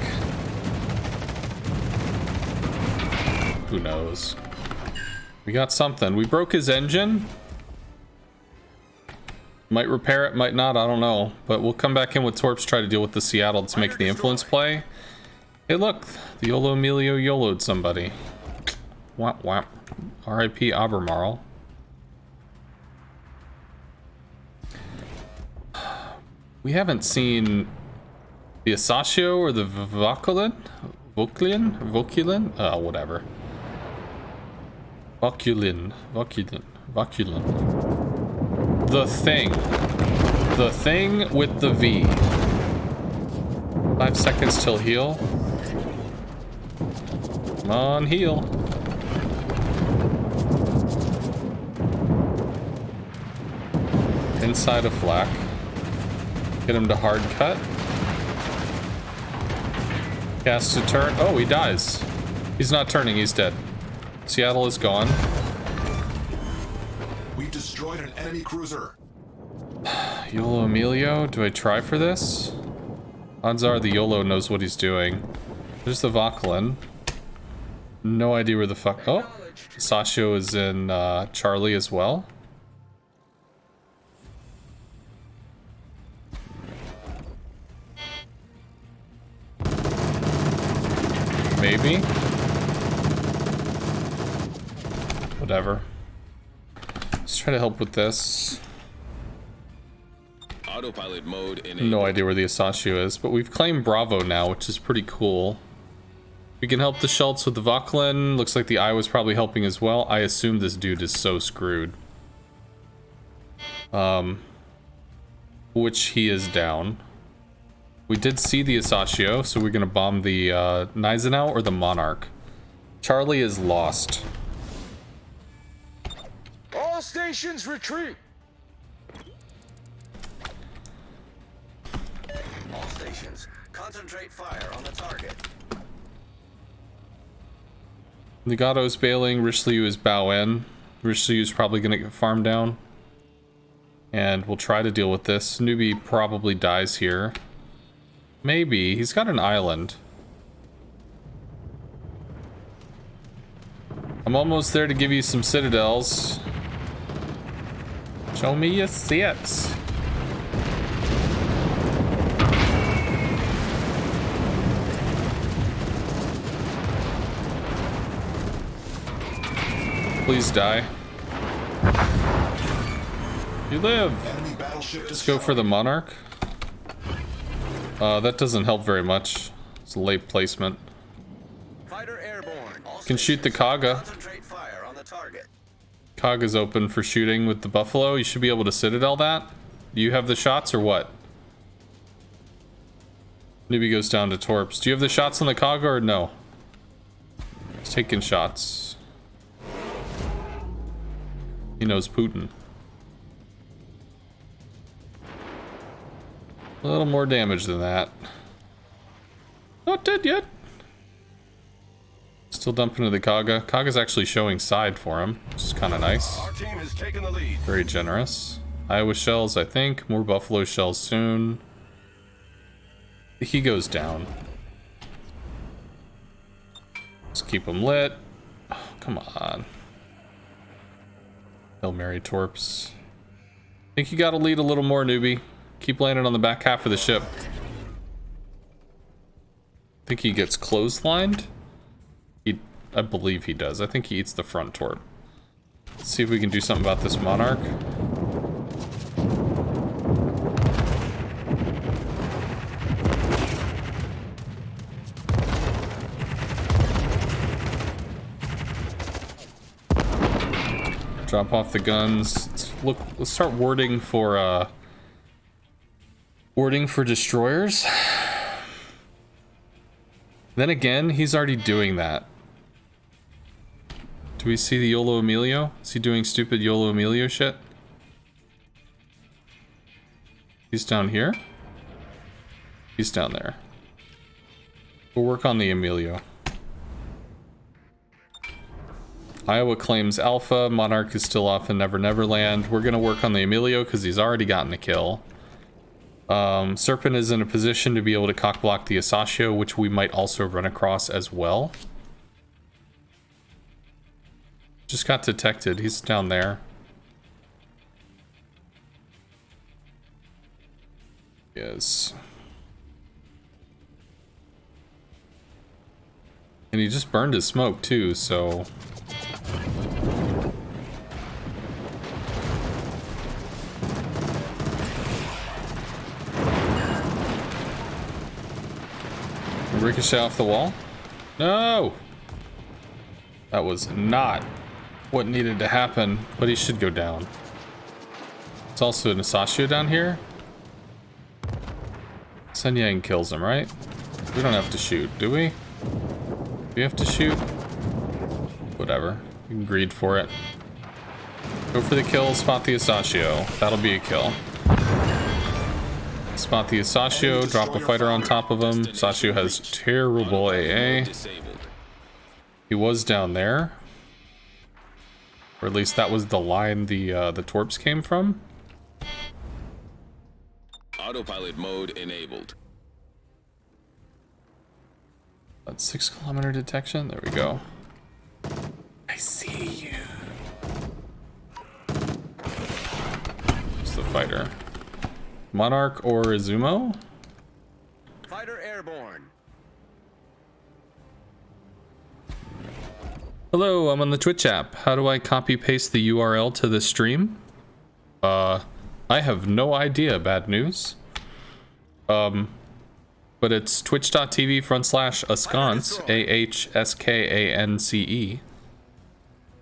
Who knows? We got something. We broke his engine. Might repair it, might not, I don't know. But we'll come back in with Torps, try to deal with the Seattle to make the influence play. Hey look, the Yolo Emilio YOLO'd somebody. Whap whap. R.I.P. Albemarle. We haven't seen the Asasio or the Voculin? Voculin? Whatever. Voculin. The thing. The thing with the V. 5 seconds till heal. Come on, heal. Inside a flak. Get him to hard cut. Cast to turn. Oh, he dies. He's not turning, he's dead. Seattle is gone. We've destroyed an enemy cruiser. YOLO Emilio, do I try for this? Odds are the YOLO knows what he's doing. There's the Voculin. No idea where the fuck. Oh, Sasho is in Charlie as well. Maybe. Whatever. Let's try to help with this. Autopilot mode enabled. No idea where the Asasio is, but we've claimed Bravo now, which is pretty cool. We can help the Schultz with the Voculin. Looks like the Eye was probably helping as well. I assume this dude is so screwed. Which he is down. We did see the Asasio, so we're gonna bomb the Gneisenau or the Monarch. Charlie is lost. All stations retreat. All stations, concentrate fire on the target. Legato's bailing, Richelieu is bow in. Richelieu's probably gonna get farmed down. And we'll try to deal with this. Newbie probably dies here. Maybe. He's got an island. I'm almost there to give you some citadels. Show me your sits. Please die. You live. Enemy battleship Let's go for the Monarch. That doesn't help very much. It's a late placement. Fighter airborne. All Can shoot the stations, Kaga. concentrate fire on the target. Kaga's open for shooting with the Buffalo. You should be able to Citadel that. Do you have the shots or what? Newbie goes down to Torps. Do you have the shots on the Kaga or no? He's taking shots. He knows Putin. A little more damage than that. Not dead yet. Still dumping to the Kaga. Kaga's actually showing side for him, which is kind of nice. Our team has taken the lead. Very generous. Iowa shells, I think. More Buffalo shells soon. He goes down. Let's keep him lit. Oh, come on. Hail Mary Torps. Think you gotta lead a little more, newbie. Keep landing on the back half of the ship. Think he gets clotheslined? I believe he does. I think he eats the front torp. Let's see if we can do something about this Monarch. Drop off the guns. Let's start warding for destroyers. Then again, he's already doing that. Do we see the YOLO Emilio? Is he doing stupid YOLO Emilio shit? He's down here? He's down there. We'll work on the Emilio. Iowa claims Alpha. Monarch is still off in Never Never Land. We're gonna work on the Emilio because he's already gotten a kill. Serpent is in a position to be able to cockblock the Asashio, which we might also run across as well. Just got detected. He's down there. Yes. And he just burned his smoke too, so... Ricochet off the wall? No! That was not what needed to happen, but he should go down. It's also an Asashio down here. Sun Yang kills him, right? We don't have to shoot, do we? Do we have to shoot? Whatever. We can greed for it. Go for the kill, spot the Asashio. That'll be a kill. Spot the Asashio, drop a fighter on top of him. Asashio has terrible AA. He was down there. Or at least that was the line the torps came from. Autopilot mode enabled. That's 6 kilometer detection. There we go. I see you. It's the fighter. Monarch or Izumo? Fighter airborne. Hello, I'm on the Twitch app. How do I copy paste the URL to the stream? I have no idea, bad news. But it's twitch.tv/askance, AHSKANCE.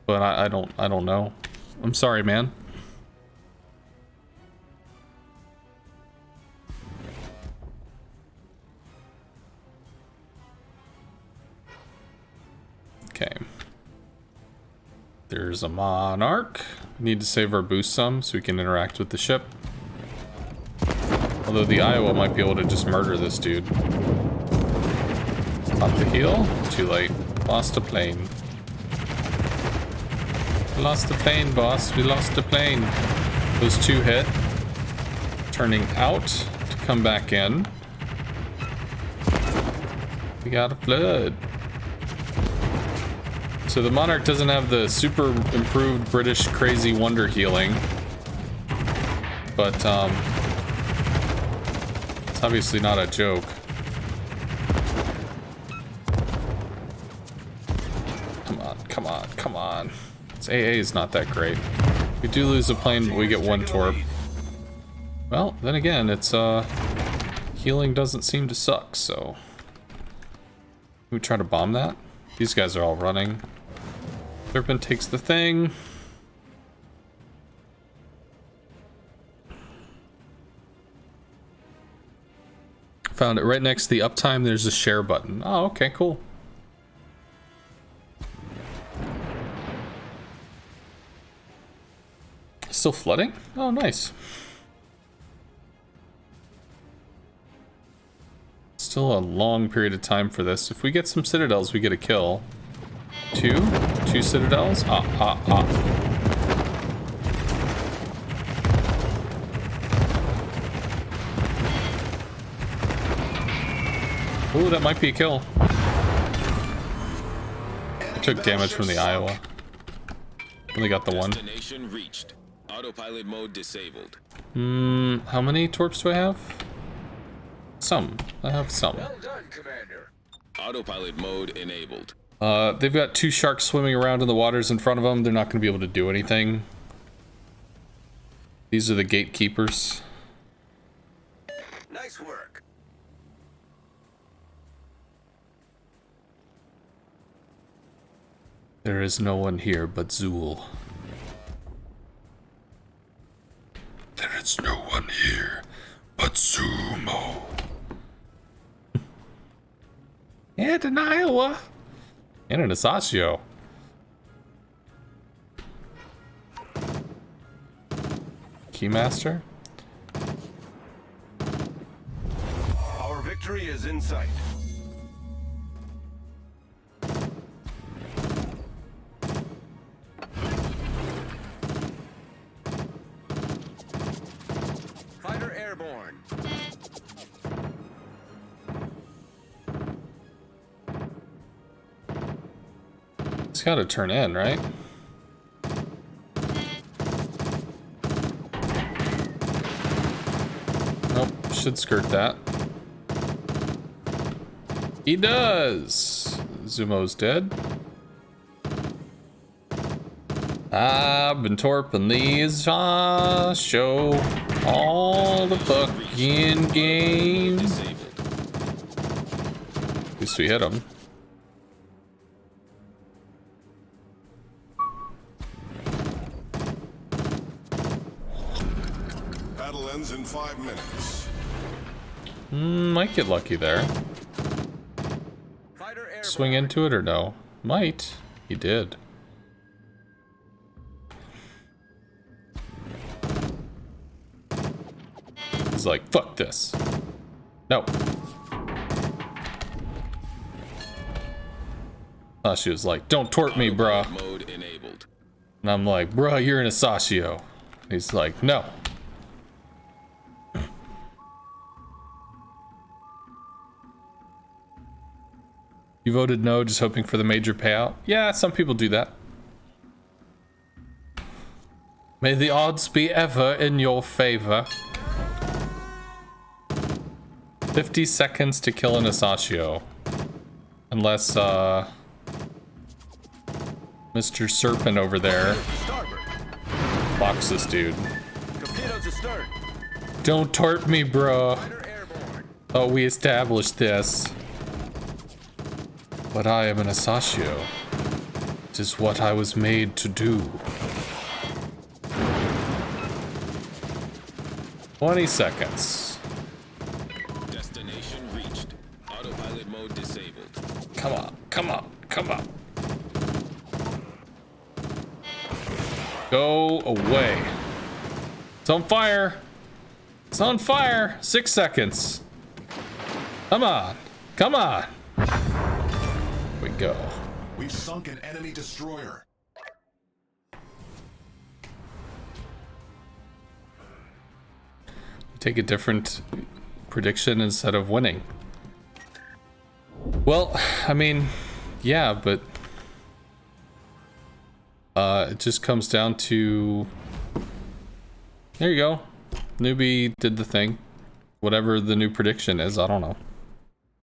But I don't know. I'm sorry, man. Okay. There's a Monarch. We need to save our boost some so we can interact with the ship. Although the Iowa might be able to just murder this dude. Pop the heal. Too late. Lost a plane. Lost the plane, boss. We lost the plane. Those two hit. Turning out to come back in. We got a flood. So the Monarch doesn't have the super improved British crazy wonder healing. But, it's obviously not a joke. Come on, come on, come on. Its AA is not that great. We do lose a plane, but we get one torp. Well, then again, it's, healing doesn't seem to suck, so... We try to bomb that? These guys are all running. Serpent takes the thing. Found it right next to the uptime. There's a share button. Oh, okay, cool. Still flooding? Oh, nice. Still a long period of time for this. If we get some citadels, we get a kill. Two citadels. Ooh, that might be a kill. Took damage from the Iowa. Only got the one. Destination reached. Autopilot mode disabled. How many torps do I have? Some. I have some. Well done, Commander. Autopilot mode enabled. They've got two sharks swimming around in the waters in front of them. They're not going to be able to do anything. These are the gatekeepers. Nice work. There is no one here but Zool. There is no one here but Sumo. And an Iowa. And an Asashio. Keymaster. Our victory is in sight. Fighter airborne. It's got to turn in, right? Nope, should skirt that. He does! Zumo's dead. I've been torping these, show all the fucking game. At least we hit him. Battle ends in 5 minutes. Might get lucky there. Fighter airborne. Swing into it or no? Might. He did. He's like, fuck this. No. She was like, don't tort me, bruh. Mode enabled. And I'm like, bruh, you're an Asashio. He's like, no. You voted no, just hoping for the major payout? Yeah, some people do that. May the odds be ever in your favor. 50 seconds to kill an Asashio. Unless, Mr. Serpent over there Starboard. blocks this dude. Torpedoes astern. Don't tort me, bro. Fighter airborne. Oh, we established this. But I am an Asashio. It is what I was made to do. 20 seconds. Destination reached. Autopilot mode disabled. Come on, come on, come on. Go away. It's on fire. It's on fire. 6 seconds. Come on. Come on. We go. We've sunk an enemy destroyer. Take a different prediction instead of winning. Well, I mean, yeah, but it just comes down to, there you go. Newbie did the thing. Whatever the new prediction is, I don't know.